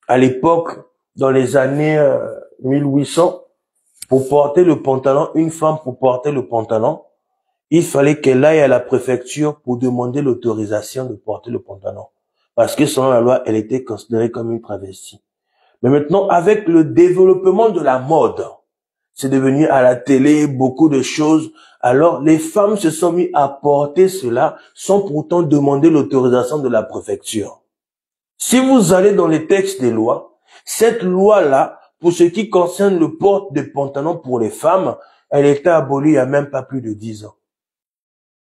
S2: à l'époque, dans les années 1800, pour porter le pantalon, une femme pour porter le pantalon, il fallait qu'elle aille à la préfecture pour demander l'autorisation de porter le pantalon. Parce que selon la loi, elle était considérée comme une travestie. Mais maintenant, avec le développement de la mode, c'est devenu à la télé beaucoup de choses. Alors, les femmes se sont mis à porter cela sans pourtant demander l'autorisation de la préfecture. Si vous allez dans les textes des lois, cette loi-là, pour ce qui concerne le port de pantalons pour les femmes, elle était abolie il n'y a même pas plus de 10 ans.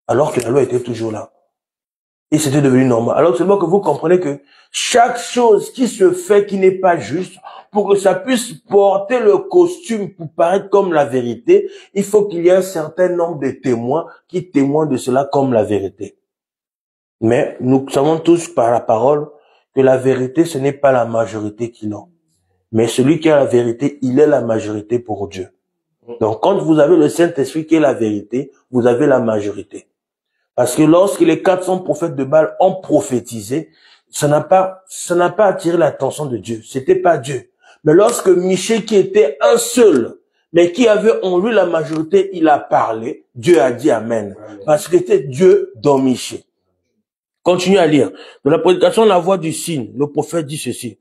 S2: Alors que la loi était toujours là. Et c'était devenu normal. Alors seulement que vous comprenez que chaque chose qui se fait qui n'est pas juste, pour que ça puisse porter le costume pour paraître comme la vérité, il faut qu'il y ait un certain nombre de témoins qui témoignent de cela comme la vérité. Mais nous savons tous par la parole que la vérité, ce n'est pas la majorité qui l'a. Mais celui qui a la vérité, il est la majorité pour Dieu. Donc quand vous avez le Saint-Esprit qui est la vérité, vous avez la majorité. Parce que lorsque les 400 prophètes de Baal ont prophétisé, ça n'a pas attiré l'attention de Dieu. C'était pas Dieu. Mais lorsque Michée, qui était un seul, mais qui avait en lui la majorité, il a parlé, Dieu a dit Amen. Parce que c'était Dieu dans Michée. Continuez à lire. Dans la prédication, la voix du signe, le prophète dit ceci.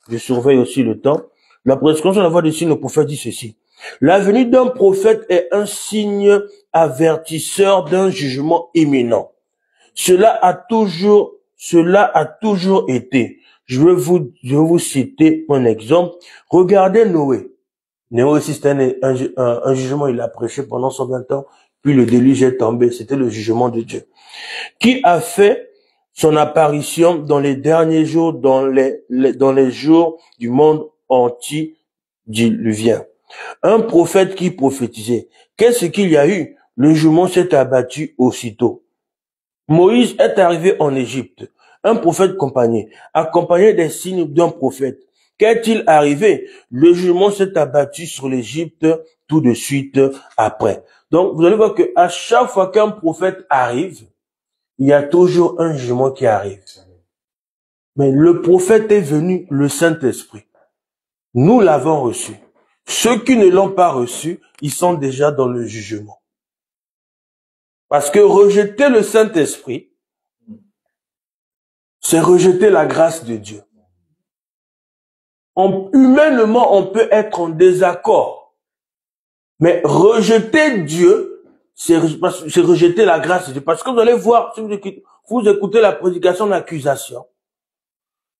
S2: Je surveille aussi le temps. La prédication, la voix du signe, le prophète dit ceci. La venue d'un prophète est un signe avertisseur d'un jugement imminent. Cela a toujours été. Je vais vous citer un exemple. Regardez Noé. Noé aussi, c'était un jugement. Il a prêché pendant 120 ans. Puis le déluge est tombé. C'était le jugement de Dieu. Qui a fait son apparition dans les derniers jours, dans les jours du monde antidiluvien. Un prophète qui prophétisait. Qu'est-ce qu'il y a eu? Le jugement s'est abattu aussitôt. Moïse est arrivé en Égypte. Un prophète accompagné des signes d'un prophète. Qu'est-il arrivé? Le jugement s'est abattu sur l'Égypte tout de suite après. Donc, vous allez voir que à chaque fois qu'un prophète arrive, il y a toujours un jugement qui arrive. Mais le prophète est venu, le Saint-Esprit. Nous l'avons reçu. Ceux qui ne l'ont pas reçu, ils sont déjà dans le jugement. Parce que rejeter le Saint-Esprit, c'est rejeter la grâce de Dieu. Humainement, on peut être en désaccord. Mais rejeter Dieu, c'est rejeter la grâce de Dieu. Parce que vous allez voir, si vous écoutez la prédication d'accusation,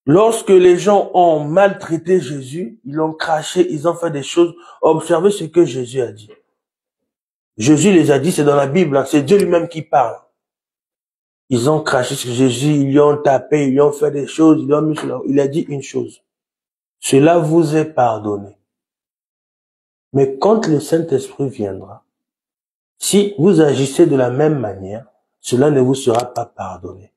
S2: lorsque les gens ont maltraité Jésus, ils l'ont craché, ils ont fait des choses, observez ce que Jésus a dit. Jésus les a dit, c'est dans la Bible, hein, c'est Dieu lui-même qui parle. Ils ont craché sur Jésus, ils lui ont tapé, ils lui ont fait des choses, il a dit une chose. Cela vous est pardonné. Mais quand le Saint-Esprit viendra, si vous agissez de la même manière, cela ne vous sera pas pardonné.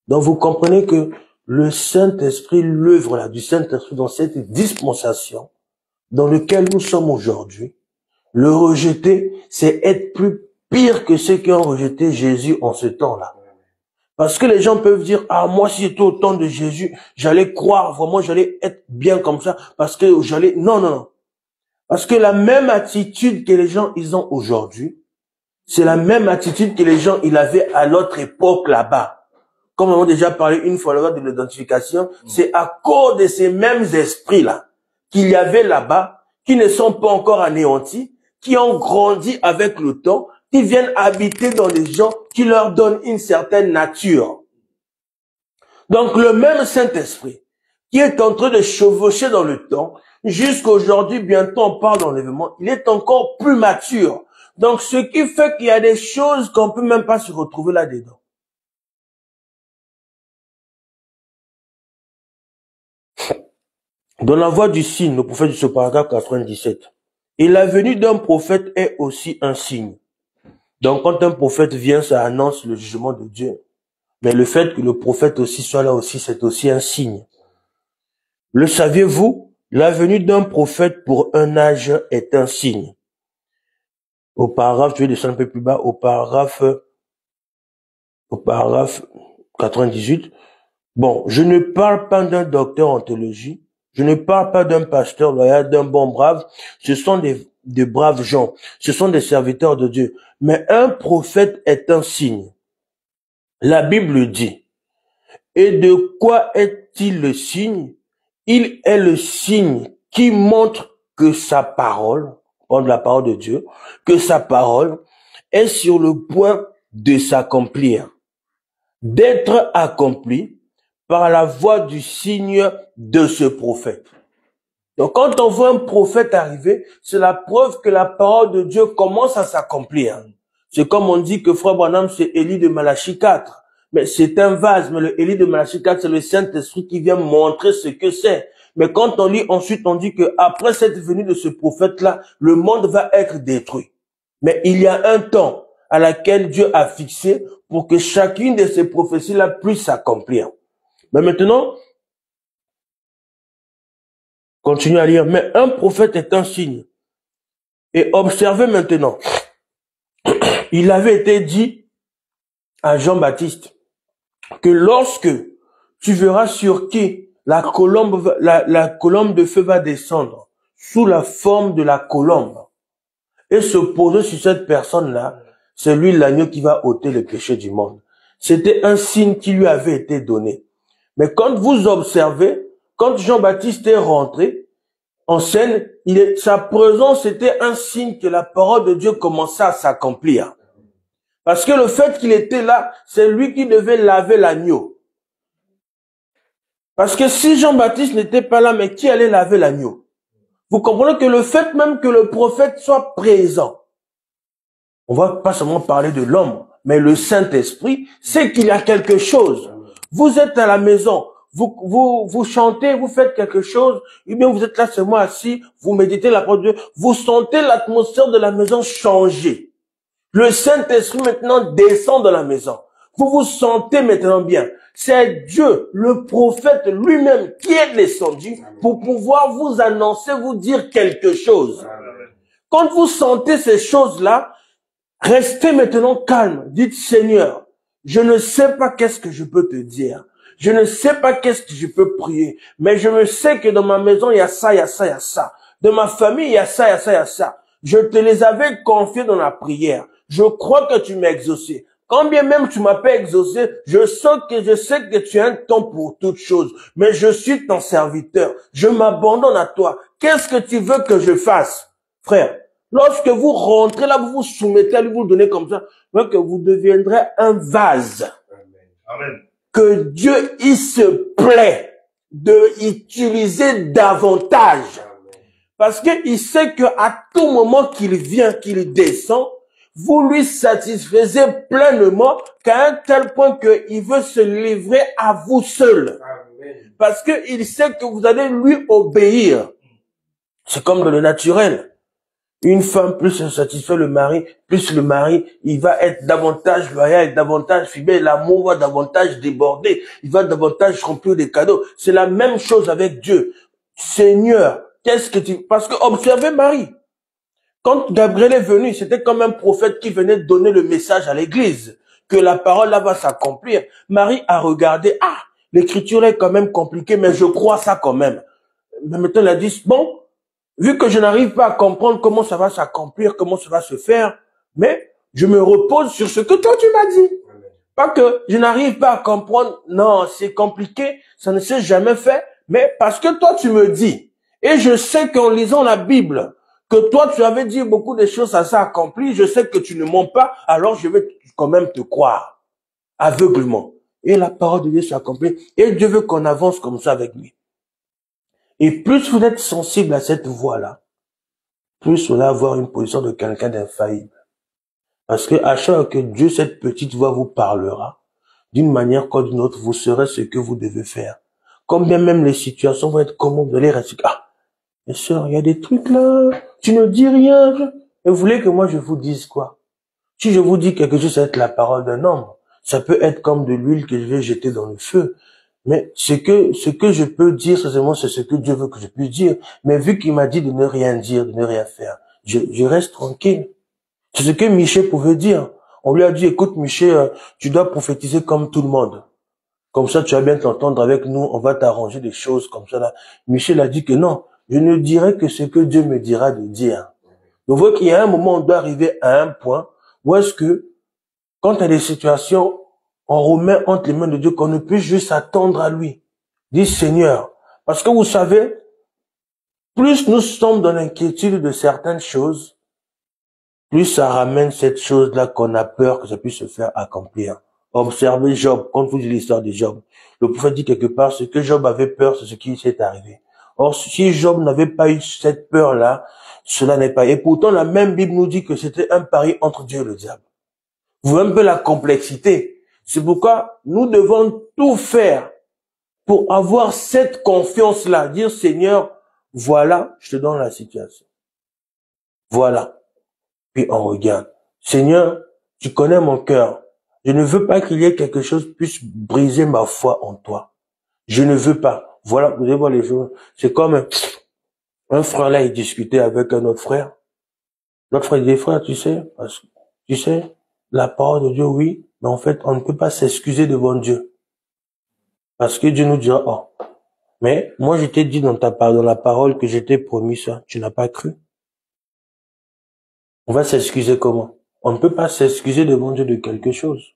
S2: Donc vous comprenez que le Saint-Esprit, l'œuvre là du Saint-Esprit dans cette dispensation dans laquelle nous sommes aujourd'hui, le rejeter, c'est être plus pire que ceux qui ont rejeté Jésus en ce temps-là. Parce que les gens peuvent dire, ah, moi, si j'étais au temps de Jésus, j'allais croire, vraiment, j'allais être bien comme ça, parce que j'allais, non. Parce que la même attitude que les gens, ils ont aujourd'hui, c'est la même attitude que les gens, ils avaient à l'autre époque là-bas. Comme on a déjà parlé une fois lors de l'identification, c'est à cause de ces mêmes esprits-là qu'il y avait là-bas, qui ne sont pas encore anéantis, qui ont grandi avec le temps, qui viennent habiter dans les gens, qui leur donnent une certaine nature. Donc le même Saint-Esprit, qui est en train de chevaucher dans le temps, jusqu'à aujourd'hui, bientôt on parle d'enlèvement, il est encore plus mature. Donc ce qui fait qu'il y a des choses qu'on peut même pas se retrouver là-dedans. Dans la voix du signe, le prophète du paragraphe 97, et la venue d'un prophète est aussi un signe. Donc quand un prophète vient, ça annonce le jugement de Dieu. Mais le fait que le prophète aussi soit là aussi, c'est aussi un signe. Le saviez-vous? La venue d'un prophète pour un âge est un signe. Au paragraphe, je vais descendre un peu plus bas, au paragraphe 98. Bon, je ne parle pas d'un docteur en théologie, je ne parle pas d'un pasteur loyal, d'un bon brave, ce sont des braves gens, ce sont des serviteurs de Dieu. Mais un prophète est un signe. La Bible dit, et de quoi est-il le signe? Il est le signe qui montre que sa parole, on parle de la parole de Dieu, que sa parole est sur le point de s'accomplir, d'être accomplie par la voix du signe de ce prophète. Donc quand on voit un prophète arriver, c'est la preuve que la parole de Dieu commence à s'accomplir. C'est comme on dit que Frère Branham, c'est Élie de Malachie 4. Mais c'est un vase, mais le Élie de Malachie 4, c'est le Saint-Esprit qui vient montrer ce que c'est. Mais quand on lit ensuite, on dit que après cette venue de ce prophète-là, le monde va être détruit. Mais il y a un temps à laquelle Dieu a fixé pour que chacune de ces prophéties-là puisse s'accomplir. Mais maintenant, continuez à lire. Mais un prophète est un signe. Et observez maintenant. Il avait été dit à Jean-Baptiste que lorsque tu verras sur qui la colombe de feu va descendre, sous la forme de la colombe, et se poser sur cette personne-là, c'est lui l'agneau qui va ôter le péché du monde. C'était un signe qui lui avait été donné. Mais quand vous observez, quand Jean-Baptiste est rentré en scène, sa présence était un signe que la parole de Dieu commençait à s'accomplir. Parce que le fait qu'il était là, c'est lui qui devait laver l'agneau. Parce que si Jean-Baptiste n'était pas là, mais qui allait laver l'agneau? Vous comprenez que le fait même que le prophète soit présent, on va pas seulement parler de l'homme, mais le Saint-Esprit sait qu'il y a quelque chose. Vous êtes à la maison, vous chantez, vous faites quelque chose, ou bien vous êtes là seulement assis, vous méditez la parole de Dieu, vous sentez l'atmosphère de la maison changer. Le Saint-Esprit maintenant descend dans la maison. Vous vous sentez maintenant bien. C'est Dieu, le prophète lui-même, qui est descendu pour pouvoir vous annoncer, vous dire quelque chose. Quand vous sentez ces choses-là, restez maintenant calme. Dites, Seigneur, je ne sais pas qu'est-ce que je peux te dire. Je ne sais pas qu'est-ce que je peux prier. Mais je me sais que dans ma maison, il y a ça, il y a ça, il y a ça. De ma famille, il y a ça, il y a ça, il y a ça. Je te les avais confiés dans la prière. Je crois que tu m'as exaucé. Quand bien même tu m'as pas exaucé, je sais que tu as un temps pour toutes choses. Mais je suis ton serviteur. Je m'abandonne à toi. Qu'est-ce que tu veux que je fasse? Frère, lorsque vous rentrez là, vous vous soumettez à lui, vous le donnez comme ça, que vous deviendrez un vase.
S3: Amen.
S2: Que Dieu, il se plaît de utiliser davantage. Parce qu'il sait qu'à tout moment qu'il vient, qu'il descend, vous lui satisfaisez pleinement qu'à un tel point qu'il veut se livrer à vous seul. Parce qu'il sait que vous allez lui obéir. C'est comme dans le naturel. Une femme, plus elle satisfait le mari, plus le mari, il va être davantage loyal, davantage fidèle, l'amour va davantage déborder, il va davantage remplir des cadeaux. C'est la même chose avec Dieu. Seigneur, qu'est-ce que tu... Parce que observez Marie. Quand Gabriel est venu, c'était comme un prophète qui venait donner le message à l'église, que la parole là va s'accomplir. Marie a regardé, l'écriture est quand même compliquée, mais je crois ça quand même. Mais maintenant, elle a dit, bon, vu que je n'arrive pas à comprendre comment ça va s'accomplir, comment ça va se faire, mais je me repose sur ce que toi tu m'as dit. Pas que je n'arrive pas à comprendre, non, c'est compliqué, ça ne s'est jamais fait, mais parce que toi tu me dis, et je sais qu'en lisant la Bible, que toi tu avais dit beaucoup de choses, ça s'est accompli, je sais que tu ne mens pas, alors je vais quand même te croire, aveuglement. Et la parole de Dieu s'accomplit, et Dieu veut qu'on avance comme ça avec lui. Et plus vous êtes sensible à cette voix-là, plus vous allez avoir une position de quelqu'un d'infaillible. Parce que à chaque fois que Dieu, cette petite voix vous parlera, d'une manière comme d'une autre, vous saurez ce que vous devez faire. Combien même les situations vont être comment vous allez rester. Mais sœur, il y a des trucs là, tu ne dis rien. Et vous voulez que moi je vous dise quoi? Si je vous dis quelque chose, ça va être la parole d'un homme. Ça peut être comme de l'huile que je vais jeter dans le feu. Mais ce que je peux dire, c'est ce que Dieu veut que je puisse dire. Mais vu qu'il m'a dit de ne rien dire, de ne rien faire, je reste tranquille. C'est ce que Michel pouvait dire. On lui a dit, écoute Michel, tu dois prophétiser comme tout le monde. Comme ça, tu vas bien t'entendre avec nous, on va t'arranger des choses comme ça là. Michel a dit que non, je ne dirai que ce que Dieu me dira de dire. Donc, vous voyez qu'il y a un moment, on doit arriver à un point où est-ce que, quand il y a des situations, on remet entre les mains de Dieu qu'on ne puisse juste attendre à lui. Dis Seigneur. Parce que vous savez, plus nous sommes dans l'inquiétude de certaines choses, plus ça ramène cette chose-là qu'on a peur que ça puisse se faire accomplir. Observez Job, quand vous dites l'histoire de Job. Le prophète dit quelque part, ce que Job avait peur, c'est ce qui s'est arrivé. Or, si Job n'avait pas eu cette peur-là, cela n'est pas. Et pourtant, la même Bible nous dit que c'était un pari entre Dieu et le diable. Vous voyez un peu la complexité. C'est pourquoi nous devons tout faire pour avoir cette confiance-là. Dire, Seigneur, voilà, je te donne la situation. Voilà. Puis on regarde. Seigneur, tu connais mon cœur. Je ne veux pas qu'il y ait quelque chose qui puisse briser ma foi en toi. Je ne veux pas. Voilà, vous allez voir les choses. C'est comme un frère là, il discutait avec un autre frère. L'autre frère dit, frère, tu sais, la parole de Dieu, oui, mais en fait, on ne peut pas s'excuser devant Dieu. Parce que Dieu nous dira, oh, mais moi je t'ai dit dans la parole que j'étais promis ça, tu n'as pas cru. On va s'excuser comment? On ne peut pas s'excuser devant Dieu de quelque chose.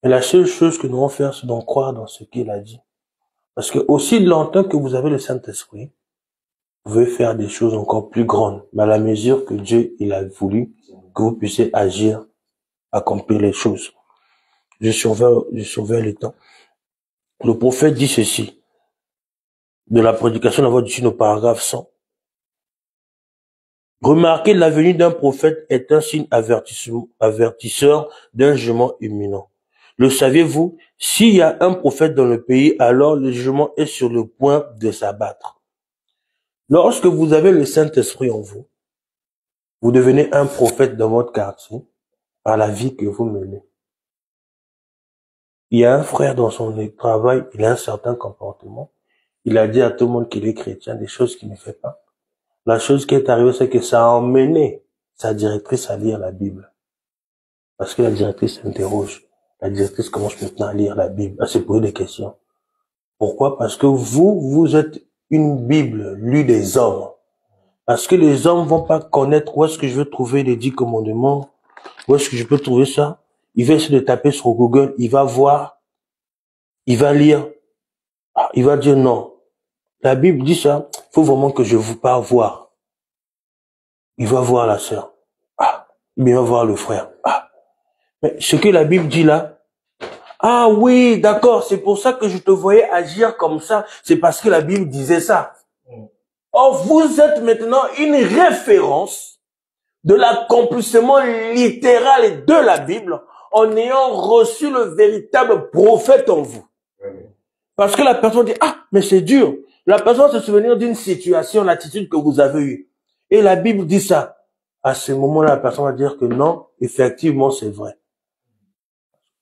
S2: Mais la seule chose que nous devons faire, c'est d'en croire dans ce qu'il a dit. Parce que aussi longtemps que vous avez le Saint-Esprit, vous pouvez faire des choses encore plus grandes. Mais à la mesure que Dieu, il a voulu que vous puissiez agir, accomplir les choses. Je surveille le temps. Le prophète dit ceci. De la prédication d'avoir dit au paragraphe 100. Remarquez, la venue d'un prophète est un signe avertisseur d'un jugement imminent. Le saviez-vous? S'il y a un prophète dans le pays, alors le jugement est sur le point de s'abattre. Lorsque vous avez le Saint-Esprit en vous, vous devenez un prophète dans votre quartier par la vie que vous menez. Il y a un frère dans son travail, il a un certain comportement. Il a dit à tout le monde qu'il est chrétien, des choses qu'il ne fait pas. La chose qui est arrivée, c'est que ça a emmené sa directrice à lire la Bible. Parce que la directrice s'interroge. La directrice commence maintenant à lire la Bible, à se poser des questions. Pourquoi? Parce que vous êtes une Bible lue des hommes. Parce que les hommes vont pas connaître où est-ce que je vais trouver les 10 commandements, où est-ce que je peux trouver ça. Il va essayer de taper sur Google, il va voir, il va lire, il va dire non. La Bible dit ça, faut vraiment que je vous parle voir. Il va voir la sœur. Il va voir le frère. Mais ce que la Bible dit là, oui, d'accord, c'est pour ça que je te voyais agir comme ça, c'est parce que la Bible disait ça. Or, vous êtes maintenant une référence de l'accomplissement littéral de la Bible en ayant reçu le véritable prophète en vous. Parce que la personne dit, mais c'est dur. La personne se souvient d'une situation, l'attitude que vous avez eue. Et la Bible dit ça. À ce moment-là, la personne va dire que non, effectivement, c'est vrai.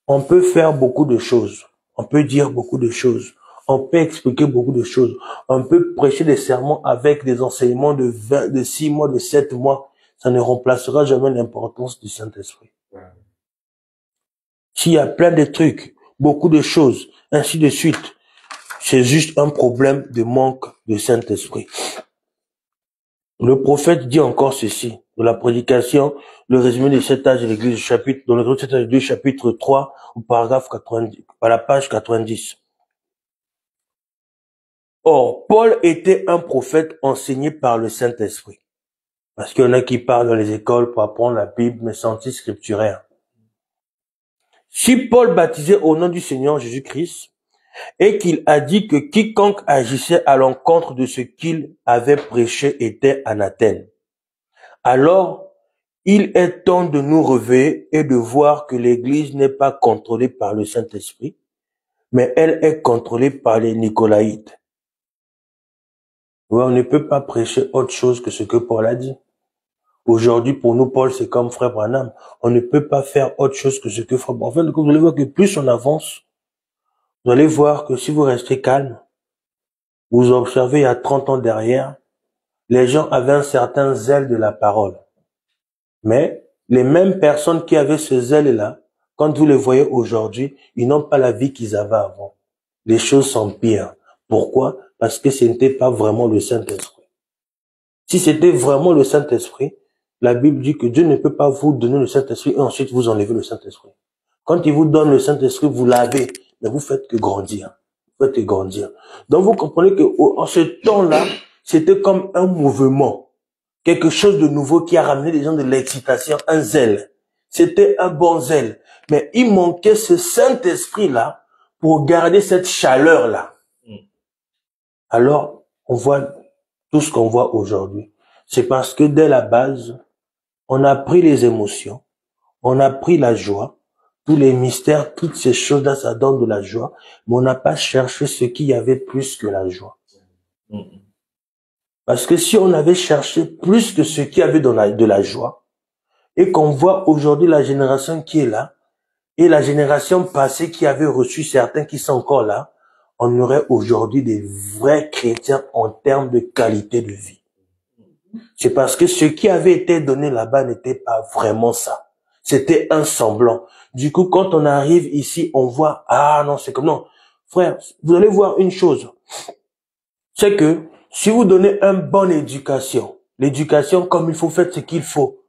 S2: On peut faire beaucoup de choses. On peut dire beaucoup de choses. On peut expliquer beaucoup de choses. On peut prêcher des sermons avec des enseignements de 6 mois, de 7 mois. Ça ne remplacera jamais l'importance du Saint-Esprit. S'il y a plein de trucs, beaucoup de choses, ainsi de suite, c'est juste un problème de manque de Saint-Esprit. Le prophète dit encore ceci, de la prédication, le résumé de cet âge de l'Église, dans le résumé de cet âge de l'Église, chapitre 3, au paragraphe 90, à la page 90. Or, Paul était un prophète enseigné par le Saint-Esprit. Parce qu'il y en a qui parlent dans les écoles pour apprendre la Bible, mais sans titre scripturaire. Si Paul baptisait au nom du Seigneur Jésus-Christ, et qu'il a dit que quiconque agissait à l'encontre de ce qu'il avait prêché était anathème, alors il est temps de nous réveiller et de voir que l'Église n'est pas contrôlée par le Saint-Esprit, mais elle est contrôlée par les Nicolaïtes. Ouais, on ne peut pas prêcher autre chose que ce que Paul a dit. Aujourd'hui, pour nous, Paul, c'est comme Frère Branham. On ne peut pas faire autre chose que ce que Frère Branham. En fait, vous allez voir que plus on avance, vous allez voir que si vous restez calme, vous observez il y a 30 ans derrière, les gens avaient un certain zèle de la parole. Mais les mêmes personnes qui avaient ce zèle-là, quand vous les voyez aujourd'hui, ils n'ont pas la vie qu'ils avaient avant. Les choses s'empirent. Pourquoi? Parce que ce n'était pas vraiment le Saint-Esprit. Si c'était vraiment le Saint-Esprit, la Bible dit que Dieu ne peut pas vous donner le Saint-Esprit et ensuite vous enlever le Saint-Esprit. Quand il vous donne le Saint-Esprit, vous l'avez, mais vous faites que grandir. Vous faites que grandir. Donc vous comprenez que en ce temps-là, c'était comme un mouvement. Quelque chose de nouveau qui a ramené les gens de l'excitation, un zèle. C'était un bon zèle. Mais il manquait ce Saint-Esprit-là pour garder cette chaleur-là. Alors, on voit tout ce qu'on voit aujourd'hui. C'est parce que dès la base, on a pris les émotions, on a pris la joie, tous les mystères, toutes ces choses-là, ça donne de la joie, mais on n'a pas cherché ce qu'il y avait plus que la joie. Parce que si on avait cherché plus que ce qu'il y avait de la joie, et qu'on voit aujourd'hui la génération qui est là, et la génération passée qui avait reçu certains qui sont encore là, on aurait aujourd'hui des vrais chrétiens en termes de qualité de vie. C'est parce que ce qui avait été donné là-bas n'était pas vraiment ça. C'était un semblant. Du coup, quand on arrive ici, on voit, non, c'est comme non. Frère, vous allez voir une chose. C'est que si vous donnez une bonne éducation, l'éducation comme il faut, faites ce qu'il faut.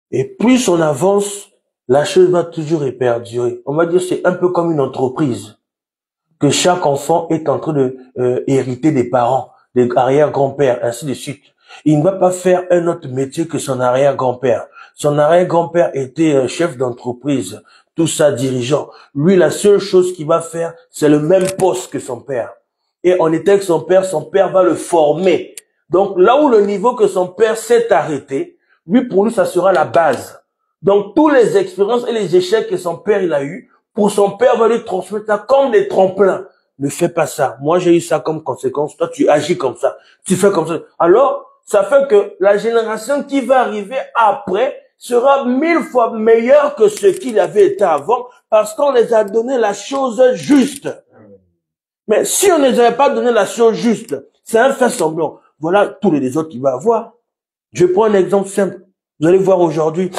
S2: Et plus on avance, la chose va toujours perdurer. On va dire c'est un peu comme une entreprise. Que chaque enfant est en train de hériter des parents, des arrière-grands-pères, ainsi de suite. Il ne va pas faire un autre métier que son arrière-grand-père. Son arrière-grand-père était chef d'entreprise, tout ça dirigeant. Lui, la seule chose qu'il va faire, c'est le même poste que son père. Et on était avec son père va le former. Donc là où le niveau que son père s'est arrêté, lui, pour lui, ça sera la base. Donc toutes les expériences et les échecs que son père il a eu, pour son père va lui transmettre ça comme des tremplins. Ne fais pas ça. Moi, j'ai eu ça comme conséquence. Toi, tu agis comme ça. Tu fais comme ça. Alors, ça fait que la génération qui va arriver après sera 1000 fois meilleure que ce qu'il avait été avant parce qu'on les a donné la chose juste. Mais si on ne les avait pas donné la chose juste, c'est un fait semblant. Voilà tous les autres qu'il va avoir. Je prends un exemple simple. Vous allez voir aujourd'hui,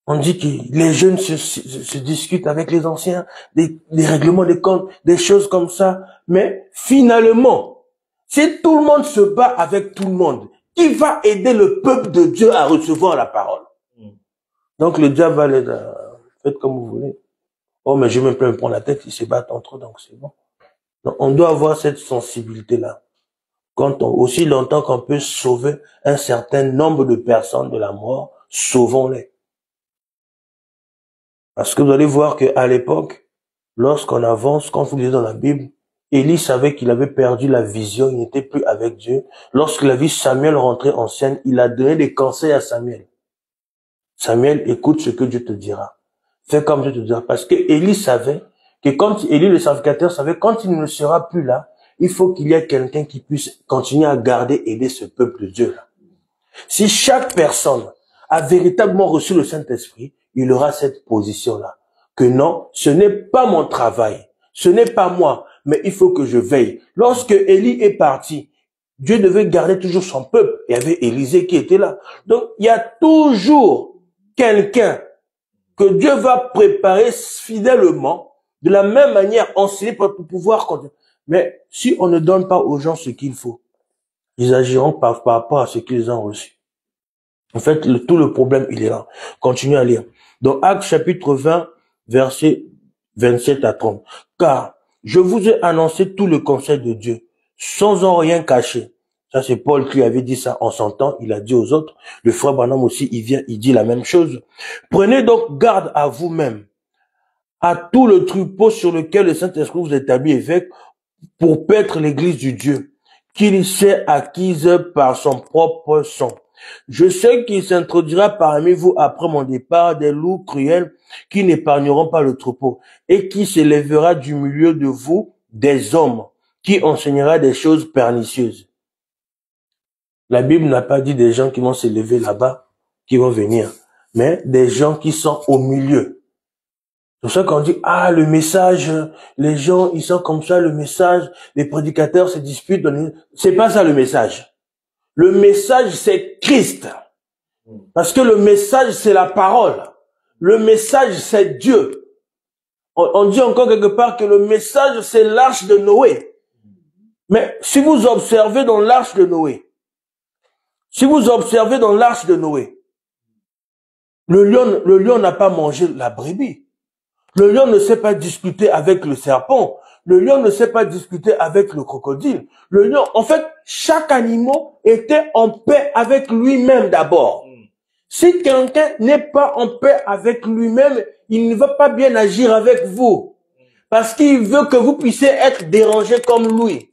S2: on dit que les jeunes se discutent avec les anciens, des règlements de compte, des choses comme ça. Mais finalement, si tout le monde se bat avec tout le monde, qui va aider le peuple de Dieu à recevoir la parole? Donc le diable va les faites comme vous voulez. Oh, mais je vais même pas me prendre la tête, ils se battent entre eux, donc c'est bon. Donc, on doit avoir cette sensibilité-là. Aussi longtemps qu'on peut sauver un certain nombre de personnes de la mort, sauvons-les. Parce que vous allez voir qu'à l'époque, lorsqu'on avance, quand vous lisez dans la Bible, Élie savait qu'il avait perdu la vision, il n'était plus avec Dieu. Lorsqu'il a vu Samuel rentrer en scène, il a donné des conseils à Samuel. Samuel, écoute ce que Dieu te dira. Fais comme Dieu te dira. Parce que Élie savait que quand Élie, le sacrificateur, savait quand il ne sera plus là, il faut qu'il y ait quelqu'un qui puisse continuer à garder, aider ce peuple de Dieu-là. Si chaque personne a véritablement reçu le Saint-Esprit, il aura cette position-là. Que non, ce n'est pas mon travail, ce n'est pas moi, mais il faut que je veille. Lorsque Élie est parti, Dieu devait garder toujours son peuple. Il y avait Élisée qui était là. Donc, il y a toujours quelqu'un que Dieu va préparer fidèlement, de la même manière enseigner pour pouvoir continuer. Mais si on ne donne pas aux gens ce qu'il faut, ils agiront par rapport à ce qu'ils ont reçu. En fait, tout le problème, il est là. Continuez à lire. Dans Actes chapitre 20, versets 27 à 30. Car je vous ai annoncé tout le conseil de Dieu, sans en rien cacher. Ça, c'est Paul qui avait dit ça en son temps. Il a dit aux autres. Le frère Branham aussi, il vient, il dit la même chose. Prenez donc garde à vous-même, à tout le troupeau sur lequel le Saint-Esprit vous établit évêque pour paître l'église du Dieu, qu'il s'est acquise par son propre sang. Je sais qu'il s'introduira parmi vous après mon départ des loups cruels qui n'épargneront pas le troupeau et qui s'élèvera du milieu de vous des hommes qui enseignera des choses pernicieuses. La Bible n'a pas dit des gens qui vont s'élever là-bas, qui vont venir, mais des gens qui sont au milieu. C'est pour ça qu'on dit, ah, le message, les gens, ils sont comme ça, le message, les prédicateurs se disputent. C'est pas ça le message. Le message, c'est Christ. Parce que le message, c'est la parole. Le message, c'est Dieu. On dit encore quelque part que le message, c'est l'arche de Noé. Mais si vous observez dans l'arche de Noé, le lion n'a pas mangé la brebis. Le lion ne sait pas discuter avec le serpent. Le lion ne sait pas discuter avec le crocodile. Le lion, en fait, chaque animal était en paix avec lui-même d'abord. Si quelqu'un n'est pas en paix avec lui-même, il ne va pas bien agir avec vous. Parce qu'il veut que vous puissiez être dérangés comme lui.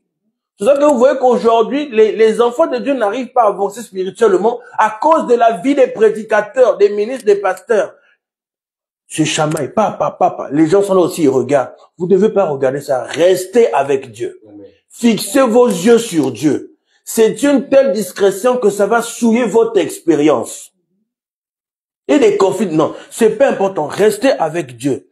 S2: C'est ça que vous voyez qu'aujourd'hui, les enfants de Dieu n'arrivent pas à avancer spirituellement à cause de la vie des prédicateurs, des ministres, des pasteurs. Se chamaille, papa. Les gens sont là aussi, ils regardent. Vous ne devez pas regarder ça. Restez avec Dieu. Amen. Fixez vos yeux sur Dieu. C'est une telle discrétion que ça va souiller votre expérience. Et des conflits, non, c'est pas important. Restez avec Dieu.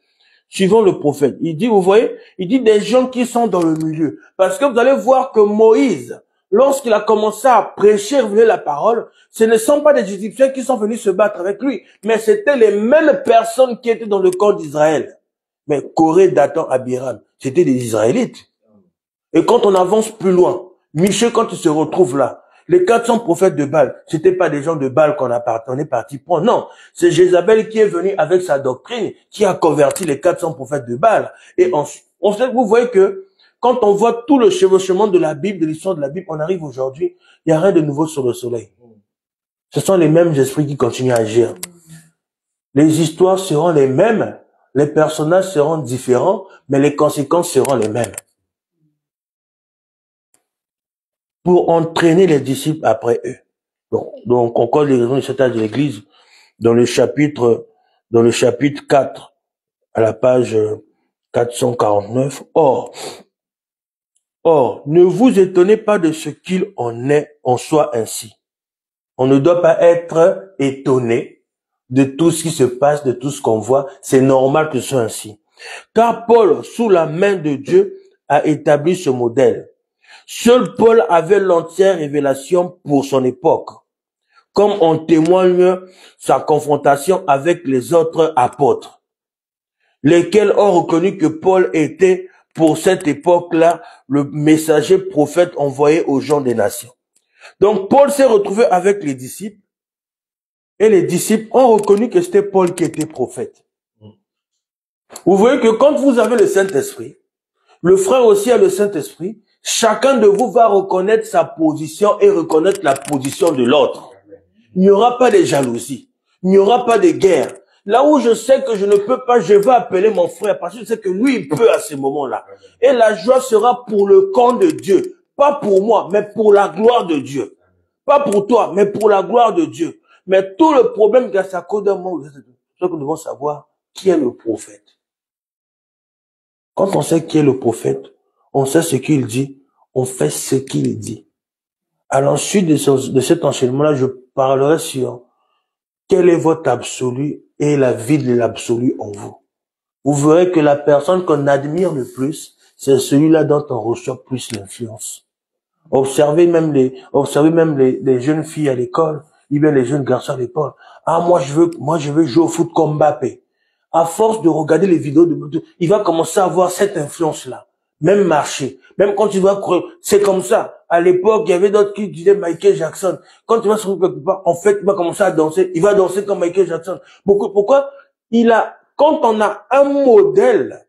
S2: Suivant le prophète. Il dit, vous voyez, il dit des gens qui sont dans le milieu. Parce que vous allez voir que Moïse, lorsqu'il a commencé à prêcher, révéler la parole, ce ne sont pas des Égyptiens qui sont venus se battre avec lui, mais c'était les mêmes personnes qui étaient dans le camp d'Israël. Mais Corée, Dathan, Abiram, c'était des Israélites. Et quand on avance plus loin, Michel, quand il se retrouve là, les 400 prophètes de Baal, c'était pas des gens de Baal qu'on est parti prendre. Non, c'est Jézabel qui est venu avec sa doctrine, qui a converti les 400 prophètes de Baal. Et ensuite, vous voyez que quand on voit tout le chevauchement de la Bible, de l'histoire de la Bible, on arrive aujourd'hui, il n'y a rien de nouveau sur le soleil. Ce sont les mêmes esprits qui continuent à agir. Les histoires seront les mêmes, les personnages seront différents, mais les conséquences seront les mêmes. Pour entraîner les disciples après eux. Donc encore les raisons de cet âge de l'Église, dans le chapitre 4, à la page 449. Or, ne vous étonnez pas de ce qu'il en soit ainsi. On ne doit pas être étonné de tout ce qui se passe, de tout ce qu'on voit. C'est normal que ce soit ainsi. Car Paul, sous la main de Dieu, a établi ce modèle. Seul Paul avait l'entière révélation pour son époque, comme en témoigne sa confrontation avec les autres apôtres, lesquels ont reconnu que Paul était, pour cette époque-là, le messager prophète envoyé aux gens des nations. Donc Paul s'est retrouvé avec les disciples, et les disciples ont reconnu que c'était Paul qui était prophète. Vous voyez que quand vous avez le Saint-Esprit, le frère aussi a le Saint-Esprit, chacun de vous va reconnaître sa position et reconnaître la position de l'autre. Il n'y aura pas de jalousie. Il n'y aura pas de guerre. Là où je sais que je ne peux pas, je vais appeler mon frère parce que je sais que lui, il peut à ce moment-là. Et la joie sera pour le camp de Dieu. Pas pour moi, mais pour la gloire de Dieu. Pas pour toi, mais pour la gloire de Dieu. Mais tout le problème qu'il y a, c'est à cause d'un mot. C'est ça que nous devons savoir qui est le prophète. Quand on sait qui est le prophète, on sait ce qu'il dit, on fait ce qu'il dit. À l'ensuite de cet enchaînement-là, je parlerai sur quel est votre absolu et la vie de l'absolu en vous. Vous verrez que la personne qu'on admire le plus, c'est celui-là dont on reçoit plus l'influence. Observez même les jeunes filles à l'école, ou bien les jeunes garçons à l'école. Ah, moi je veux jouer au foot comme Mbappé. À force de regarder les vidéos il va commencer à avoir cette influence-là. Même marcher. Même quand il va courir. C'est comme ça. À l'époque, il y avait d'autres qui disaient Michael Jackson. Quand il va se retrouver quelque part, en fait, il va commencer à danser. Il va danser comme Michael Jackson. Pourquoi? Quand on a un modèle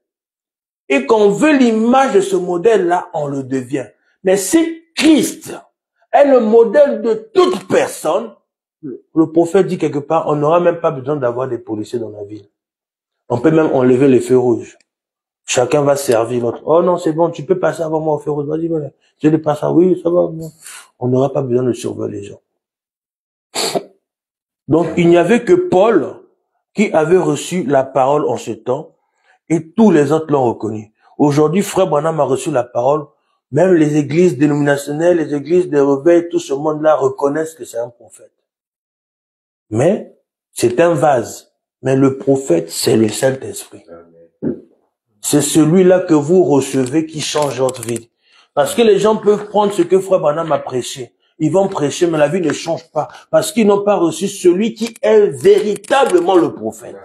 S2: et qu'on veut l'image de ce modèle-là, on le devient. Mais si Christ est le modèle de toute personne, le prophète dit quelque part, on n'aura même pas besoin d'avoir des policiers dans la ville. On peut même enlever les feux rouges. Chacun va servir l'autre. Oh non, c'est bon, tu peux passer avant moi au feu rouge. Vas-y, voilà. Je les passe. Oui, ça va. On n'aura pas besoin de surveiller les gens. Donc, il n'y avait que Paul qui avait reçu la parole en ce temps et tous les autres l'ont reconnu. Aujourd'hui, Frère Branham a reçu la parole. Même les églises dénominationnelles, les églises des réveils, tout ce monde-là reconnaissent que c'est un prophète. Mais c'est un vase. Mais le prophète, c'est le Saint-Esprit. C'est celui-là que vous recevez qui change votre vie. Parce que les gens peuvent prendre ce que Frère Branham a prêché. Ils vont prêcher, mais la vie ne change pas. Parce qu'ils n'ont pas reçu celui qui est véritablement le prophète.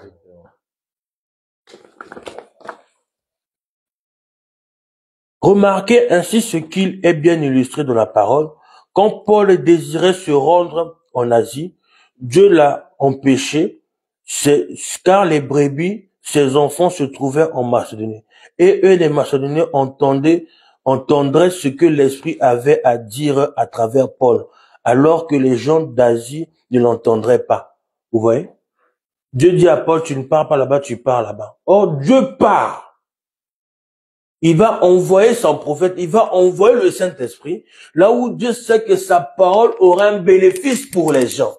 S2: Remarquez ainsi ce qu'il est bien illustré dans la parole. Quand Paul désirait se rendre en Asie, Dieu l'a empêché, car les brebis, ses enfants, se trouvaient en Macédonie. Et eux, les Macédoniens, entendraient ce que l'Esprit avait à dire à travers Paul, alors que les gens d'Asie ne l'entendraient pas. Vous voyez? Dieu dit à Paul, tu ne pars pas là-bas, tu pars là-bas. Or, Dieu part. Il va envoyer son prophète, il va envoyer le Saint-Esprit, là où Dieu sait que sa parole aura un bénéfice pour les gens.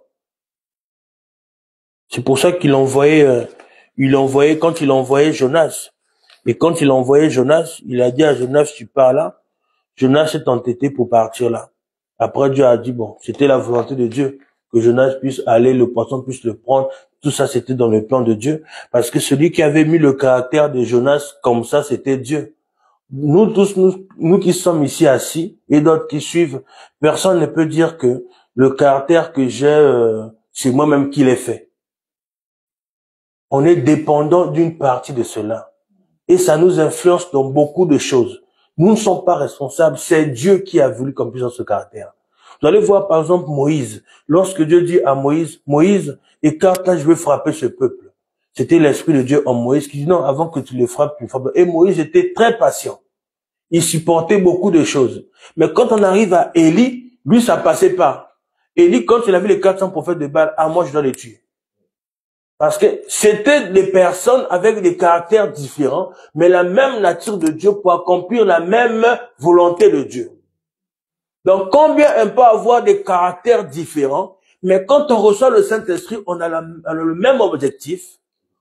S2: C'est pour ça qu'il envoyait, quand il envoyait Jonas. Et quand il envoyait Jonas, il a dit à Jonas, tu pars là. Jonas s'est entêté pour partir là. Après, Dieu a dit, bon, c'était la volonté de Dieu, que Jonas puisse aller, le poisson puisse le prendre. Tout ça, c'était dans le plan de Dieu. Parce que celui qui avait mis le caractère de Jonas comme ça, c'était Dieu. Nous tous, nous qui sommes ici assis, et d'autres qui suivent, personne ne peut dire que le caractère que j'ai, c'est moi-même qui l'ai fait. On est dépendant d'une partie de cela. et ça nous influence dans beaucoup de choses. Nous ne sommes pas responsables, c'est Dieu qui a voulu qu'on puisse avoir ce caractère. Vous allez voir par exemple Moïse, lorsque Dieu dit à Moïse, Moïse, écarte-là, je veux frapper ce peuple. C'était l'Esprit de Dieu en Moïse qui dit non, avant que tu le frappes, tu le frappes. Et Moïse était très patient. Il supportait beaucoup de choses. Mais quand on arrive à Élie, lui, ça passait pas. Élie, quand il a vu les 400 prophètes de Baal, ah, moi, je dois les tuer. Parce que c'était des personnes avec des caractères différents, mais la même nature de Dieu pour accomplir la même volonté de Dieu. Donc, combien on peut avoir des caractères différents, mais quand on reçoit le Saint-Esprit, on a le même objectif,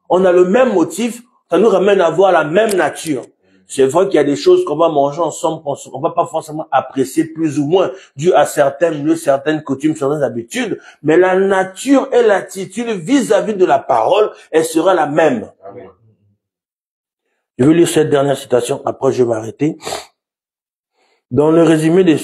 S2: on a le même motif, ça nous ramène à avoir la même nature. C'est vrai qu'il y a des choses qu'on va manger ensemble, on va pas forcément apprécier plus ou moins, dû à certains lieux, certaines coutumes, certaines habitudes, mais la nature et l'attitude vis-à-vis de la parole, elle sera la même. Amen. Je vais lire cette dernière citation, après je vais m'arrêter. Dans le résumé de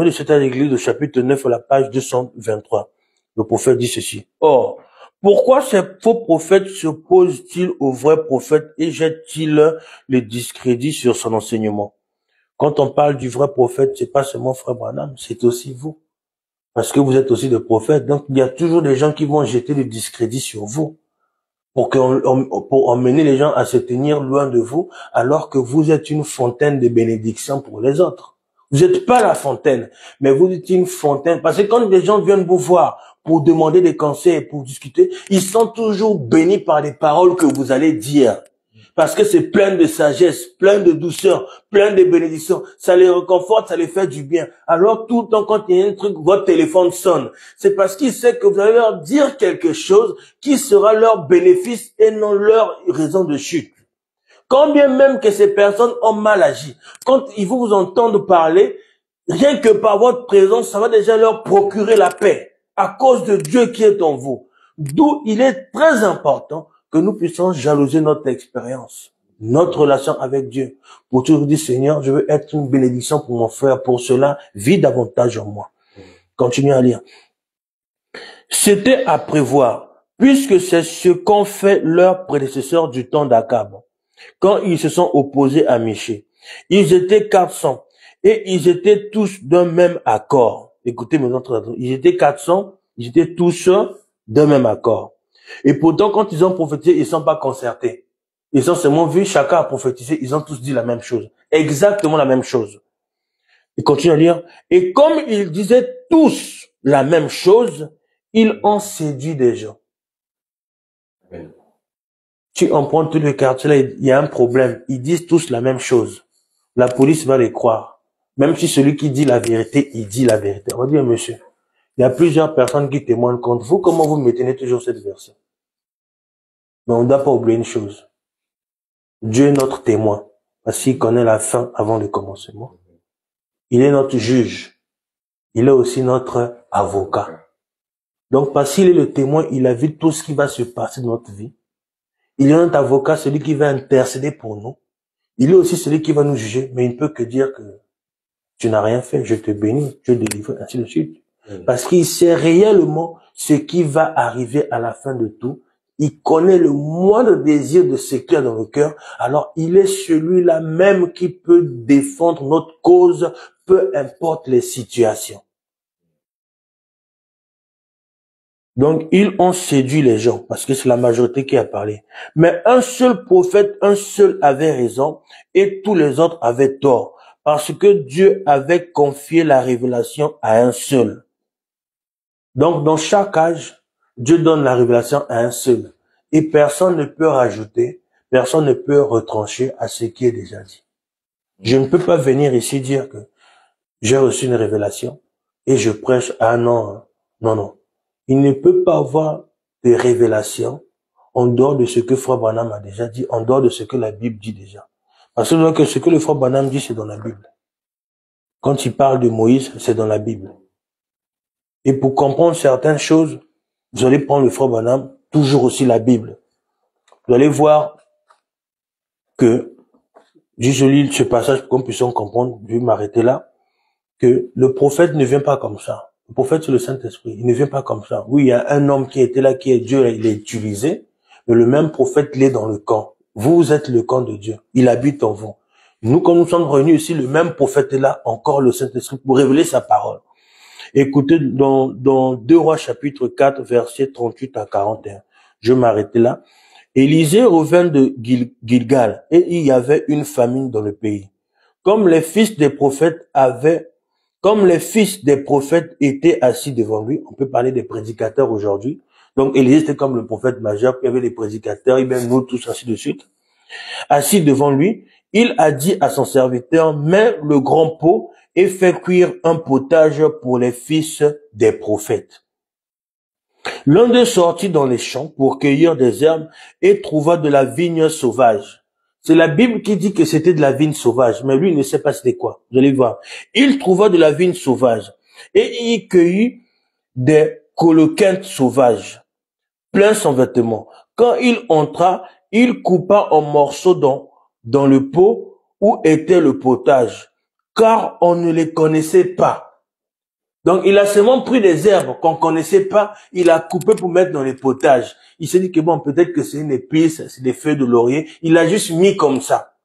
S2: cette église, de chapitre 9, à la page 223, le prophète dit ceci. Or, pourquoi ces faux prophètes s'opposent-ils aux vrais prophètes et jettent-ils le discrédit sur son enseignement? Quand on parle du vrai prophète, c'est pas seulement Frère Branham, c'est aussi vous. Parce que vous êtes aussi des prophètes. Donc, il y a toujours des gens qui vont jeter le discrédit sur vous. Pour emmener les gens à se tenir loin de vous, alors que vous êtes une fontaine de bénédiction pour les autres. Vous n'êtes pas la fontaine, mais vous êtes une fontaine. Parce que quand les gens viennent vous voir pour demander des conseils, pour discuter, ils sont toujours bénis par les paroles que vous allez dire. Parce que c'est plein de sagesse, plein de douceur, plein de bénédictions. Ça les réconforte, ça les fait du bien. Alors tout le temps, quand il y a un truc, votre téléphone sonne. C'est parce qu'il sait que vous allez leur dire quelque chose qui sera leur bénéfice et non leur raison de chute. Quand bien même que ces personnes ont mal agi, quand ils vont vous entendre parler, rien que par votre présence, ça va déjà leur procurer la paix à cause de Dieu qui est en vous. D'où il est très important que nous puissions jalouser notre expérience, notre relation avec Dieu. Pour toujours dire, Seigneur, je veux être une bénédiction pour mon frère. Pour cela, vis davantage en moi. Continuez à lire. C'était à prévoir, puisque c'est ce qu'ont fait leurs prédécesseurs du temps d'Akab, quand ils se sont opposés à Michée. Ils étaient 400 et ils étaient tous d'un même accord. Écoutez mes autres, ils étaient 400, ils étaient tous d'un même accord. Et pourtant, quand ils ont prophétisé, ils ne sont pas concertés. Ils ont seulement vu, chacun a prophétisé, ils ont tous dit la même chose. Exactement la même chose. Il continue à lire. Et comme ils disaient tous la même chose, ils ont séduit des gens. Amen. Tu en prends tout le quartier là, il y a un problème. Ils disent tous la même chose. La police va les croire. Même si celui qui dit la vérité, il dit la vérité. On va dire, monsieur, il y a plusieurs personnes qui témoignent contre vous. Comment vous maintenez toujours cette version? Mais on ne doit pas oublier une chose. Dieu est notre témoin. Parce qu'il connaît la fin avant le commencement. Il est notre juge. Il est aussi notre avocat. Donc, parce qu'il est le témoin, il a vu tout ce qui va se passer dans notre vie. Il est notre avocat, celui qui va intercéder pour nous. Il est aussi celui qui va nous juger. Mais il ne peut que dire que tu n'as rien fait, je te bénis, je te délivre, ainsi de suite. Parce qu'il sait réellement ce qui va arriver à la fin de tout. Il connaît le moindre désir de ce qu'il y a dans le cœur. Alors, il est celui-là même qui peut défendre notre cause, peu importe les situations. Donc, ils ont séduit les gens, parce que c'est la majorité qui a parlé. Mais un seul prophète, un seul avait raison, et tous les autres avaient tort, parce que Dieu avait confié la révélation à un seul. Donc, dans chaque âge, Dieu donne la révélation à un seul. Et personne ne peut rajouter, personne ne peut retrancher à ce qui est déjà dit. Je ne peux pas venir ici dire que j'ai reçu une révélation et je prêche, ah non, non, non. Il ne peut pas avoir de révélation en dehors de ce que Frère Branham a déjà dit, en dehors de ce que la Bible dit déjà. Parce que ce que le Frère Branham dit, c'est dans la Bible. Quand il parle de Moïse, c'est dans la Bible. Et pour comprendre certaines choses, vous allez prendre le Frère Branham, toujours aussi la Bible. Vous allez voir que, je lis ce passage pour qu'on puisse comprendre, je vais m'arrêter là, que le prophète ne vient pas comme ça. Le prophète, c'est le Saint-Esprit. Il ne vient pas comme ça. Oui, il y a un homme qui était là, qui est Dieu, il est utilisé, mais le même prophète, il est dans le camp. Vous êtes le camp de Dieu. Il habite en vous. Nous, quand nous sommes réunis ici, le même prophète est là, encore le Saint-Esprit, pour révéler sa parole. Écoutez, dans 2 Rois chapitre 4, versets 38 à 41. Je vais m'arrêter là. Élisée revint de Gilgal, et il y avait une famine dans le pays. Comme les fils des prophètes étaient assis devant lui, on peut parler des prédicateurs aujourd'hui. Donc Élisée était comme le prophète majeur, puis il y avait les prédicateurs, et bien nous tous ainsi de suite. Assis devant lui, il a dit à son serviteur, mets le grand pot et fais cuire un potage pour les fils des prophètes. L'un d'eux sortit dans les champs pour cueillir des herbes et trouva de la vigne sauvage. C'est la Bible qui dit que c'était de la vigne sauvage, mais lui il ne sait pas c'était quoi. Vous allez voir. Il trouva de la vigne sauvage et il cueillit des coloquintes sauvages, plein son vêtement. Quand il entra, il coupa en morceaux dans le pot où était le potage, car on ne les connaissait pas. Donc, il a seulement pris des herbes qu'on connaissait pas, il a coupé pour mettre dans les potages. Il s'est dit que bon, peut-être que c'est une épice, c'est des feuilles de laurier. Il a juste mis comme ça.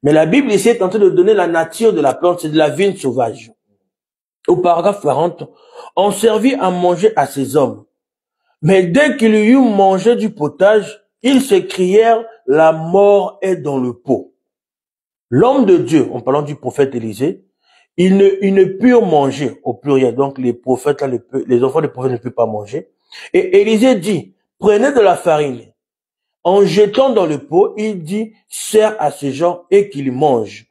S2: Mais la Bible ici est en train de donner la nature de la plante, c'est de la vigne sauvage. Au paragraphe 40, on servit à manger à ces hommes. Mais dès qu'ils eurent mangé du potage, ils s'écrièrent, la mort est dans le pot. L'homme de Dieu, en parlant du prophète Élisée, ils ne purent manger au pluriel. Donc les prophètes, là, les enfants des prophètes ne purent pas manger. Et Élisée dit, prenez de la farine. En jetant dans le pot, il dit, sers à ces gens et qu'ils mangent.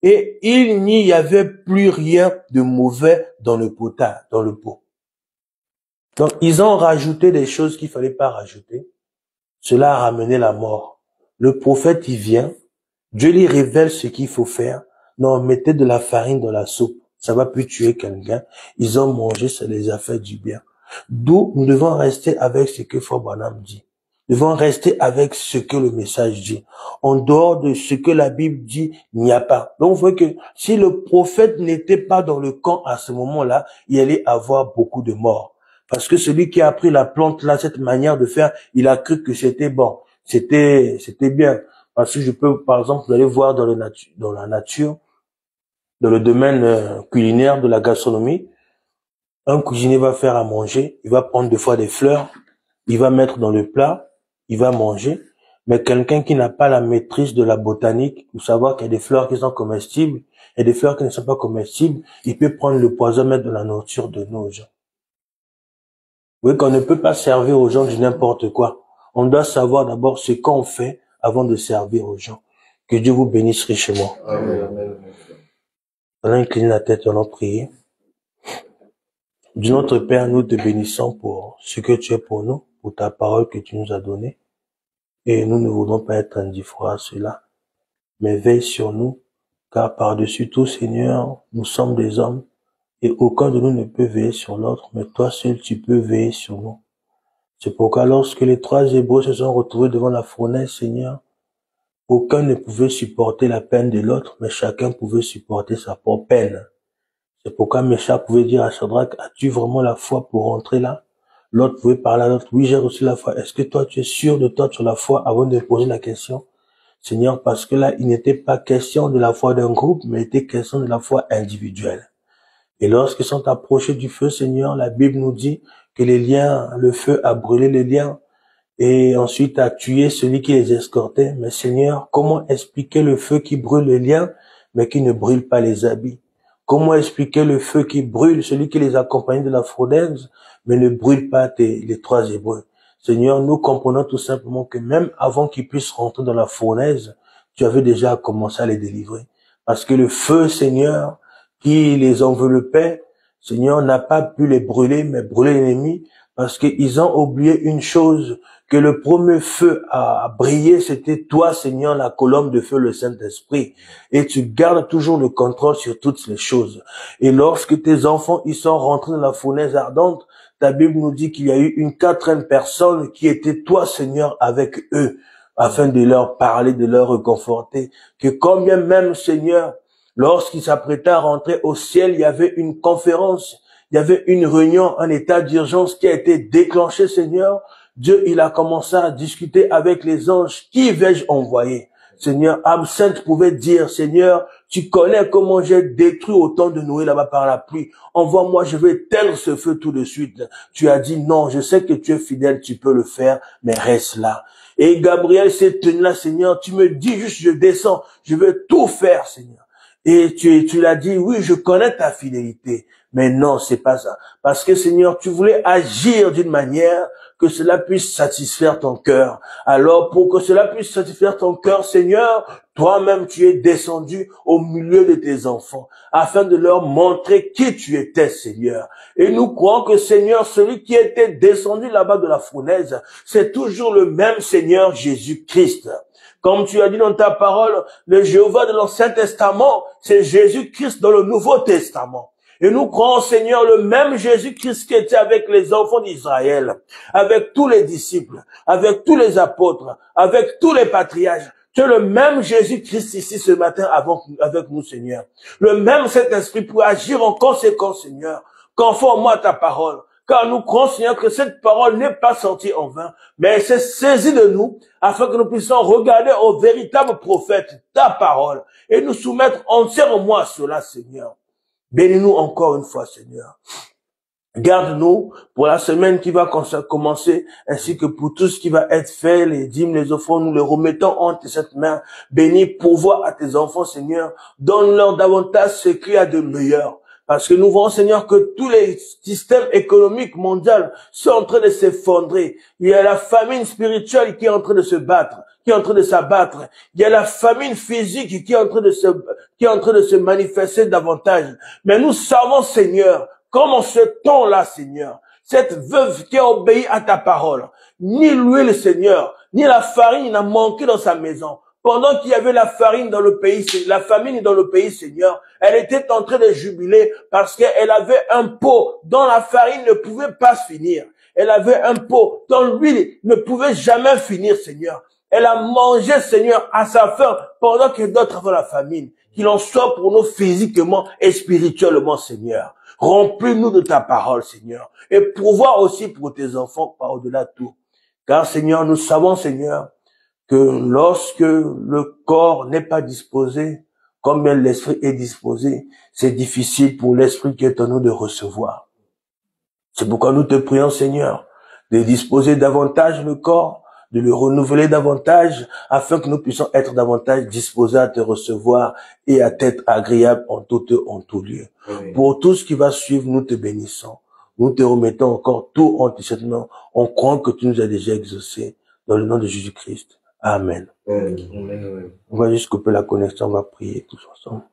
S2: Et il n'y avait plus rien de mauvais dans le potage, dans le pot. Donc ils ont rajouté des choses qu'il fallait pas rajouter. Cela a ramené la mort. Le prophète, il vient, Dieu lui révèle ce qu'il faut faire. Non, mettez de la farine dans la soupe. Ça va plus tuer quelqu'un. Ils ont mangé, ça les a fait du bien. D'où nous devons rester avec ce que Frère Branham dit. Nous devons rester avec ce que le message dit. En dehors de ce que la Bible dit, il n'y a pas. Donc, vous voyez que si le prophète n'était pas dans le camp à ce moment-là, il allait avoir beaucoup de morts. Parce que celui qui a appris la plante là, cette manière de faire, il a cru que c'était bon. C'était bien. Parce que je peux, par exemple, vous allez voir dans la nature, dans le domaine culinaire de la gastronomie, un cuisinier va faire à manger, il va prendre des fois des fleurs, il va mettre dans le plat, il va manger, mais quelqu'un qui n'a pas la maîtrise de la botanique, pour savoir qu'il y a des fleurs qui sont comestibles et des fleurs qui ne sont pas comestibles, il peut prendre le poison, mettre dans la nourriture de nos gens. Vous voyez qu'on ne peut pas servir aux gens de n'importe quoi. On doit savoir d'abord ce qu'on fait avant de servir aux gens. Que Dieu vous bénisse richement.
S1: Amen.
S2: On a incliné la tête, on a prié. Dieu notre Père, nous te bénissons pour ce que tu es pour nous, pour ta parole que tu nous as donnée. Et nous ne voulons pas être indifférents à cela. Mais veille sur nous, car par-dessus tout, Seigneur, nous sommes des hommes, et aucun de nous ne peut veiller sur l'autre, mais toi seul tu peux veiller sur nous. C'est pourquoi lorsque les 3 Hébreux se sont retrouvés devant la fournaise, Seigneur, aucun ne pouvait supporter la peine de l'autre, mais chacun pouvait supporter sa propre peine. C'est pourquoi Méchak pouvait dire à Shadrach, as-tu vraiment la foi pour rentrer là? L'autre pouvait parler à l'autre, oui, j'ai reçu la foi. Est-ce que toi, tu es sûr de toi sur la foi avant de poser la question? Seigneur, parce que là, il n'était pas question de la foi d'un groupe, mais il était question de la foi individuelle. Et lorsqu'ils sont approchés du feu, Seigneur, la Bible nous dit que le feu a brûlé les liens et ensuite a tué celui qui les escortait. Mais Seigneur, comment expliquer le feu qui brûle les liens, mais qui ne brûle pas les habits? Comment expliquer le feu qui brûle celui qui les accompagnait de la fournaise, mais ne brûle pas les 3 Hébreux? Seigneur, nous comprenons tout simplement que même avant qu'ils puissent rentrer dans la fournaise, tu avais déjà commencé à les délivrer. Parce que le feu, Seigneur, qui les enveloppait, Seigneur, n'a pas pu les brûler, mais brûler l'ennemi, parce qu'ils ont oublié une chose, que le premier feu à briller, c'était toi, Seigneur, la colonne de feu, le Saint-Esprit. Et tu gardes toujours le contrôle sur toutes les choses. Et lorsque tes enfants, ils sont rentrés dans la fournaise ardente, ta Bible nous dit qu'il y a eu une 4e personne qui était toi, Seigneur, avec eux, afin de leur parler, de leur réconforter. Que combien même, Seigneur, lorsqu'ils s'apprêtaient à rentrer au ciel, il y avait une conférence, il y avait une réunion, un état d'urgence qui a été déclenché, Seigneur, Dieu, il a commencé à discuter avec les anges. Qui vais-je envoyer? Seigneur, Absinthe pouvait dire, Seigneur, tu connais comment j'ai détruit autant de Noé là-bas par la pluie. Envoie-moi, je vais éteindre ce feu tout de suite. Tu as dit, non, je sais que tu es fidèle, tu peux le faire, mais reste là. Et Gabriel s'est tenu là, Seigneur, tu me dis juste, je descends, je vais tout faire, Seigneur. Et tu l'as dit, oui, je connais ta fidélité. Mais non, c'est pas ça. Parce que, Seigneur, tu voulais agir d'une manière que cela puisse satisfaire ton cœur. Alors, pour que cela puisse satisfaire ton cœur, Seigneur, toi-même, tu es descendu au milieu de tes enfants, afin de leur montrer qui tu étais, Seigneur. Et nous croyons que, Seigneur, celui qui était descendu là-bas de la fournaise, c'est toujours le même Seigneur Jésus-Christ. Comme tu as dit dans ta parole, le Jéhovah de l'Ancien Testament, c'est Jésus-Christ dans le Nouveau Testament. Et nous croyons, Seigneur, le même Jésus-Christ qui était avec les enfants d'Israël, avec tous les disciples, avec tous les apôtres, avec tous les patriarches. Tu es le même Jésus-Christ ici ce matin avec nous, Seigneur. Le même Saint-Esprit pour agir en conséquence, Seigneur, conformément à ta parole. Car nous croyons, Seigneur, que cette parole n'est pas sortie en vain, mais elle s'est saisie de nous afin que nous puissions regarder au véritable prophète ta parole et nous soumettre entièrement à cela, Seigneur. Bénis-nous encore une fois, Seigneur. Garde-nous pour la semaine qui va commencer, ainsi que pour tout ce qui va être fait, les dîmes, les offrandes, nous les remettons entre cette main. Bénis, pourvois à tes enfants, Seigneur. Donne-leur davantage ce qu'il y a de meilleur. Parce que nous voyons, Seigneur, que tous les systèmes économiques mondiaux sont en train de s'effondrer. Il y a la famine spirituelle qui est en train de se battre, qui est en train de s'abattre. Il y a la famine physique qui est en train de se manifester davantage. Mais nous savons, Seigneur, comme en ce temps-là, Seigneur, cette veuve qui a obéi à ta parole, ni l'huile, Seigneur, ni la farine n'a manqué dans sa maison. Pendant qu'il y avait la farine dans le pays, la famine dans le pays, Seigneur, elle était en train de jubiler parce qu'elle avait un pot dont la farine ne pouvait pas se finir. Elle avait un pot dont l'huile ne pouvait jamais finir, Seigneur. Elle a mangé, Seigneur, à sa faim pendant que d'autres avaient la famine. Qu'il en soit pour nous physiquement et spirituellement, Seigneur. Remplis-nous de ta parole, Seigneur. Et pourvois aussi pour tes enfants par-au-delà de tout. Car, Seigneur, nous savons, Seigneur, que lorsque le corps n'est pas disposé, comme l'esprit est disposé, c'est difficile pour l'esprit qui est en nous de recevoir. C'est pourquoi nous te prions, Seigneur, de disposer davantage le corps, de le renouveler davantage, afin que nous puissions être davantage disposés à te recevoir et à t'être agréable en tout lieu. Oui. Pour tout ce qui va suivre, nous te bénissons. Nous te remettons encore tout en tes mains. On croit que tu nous as déjà exaucés. Dans le nom de Jésus-Christ. Amen. On va juste couper la connexion, on va prier tous ensemble.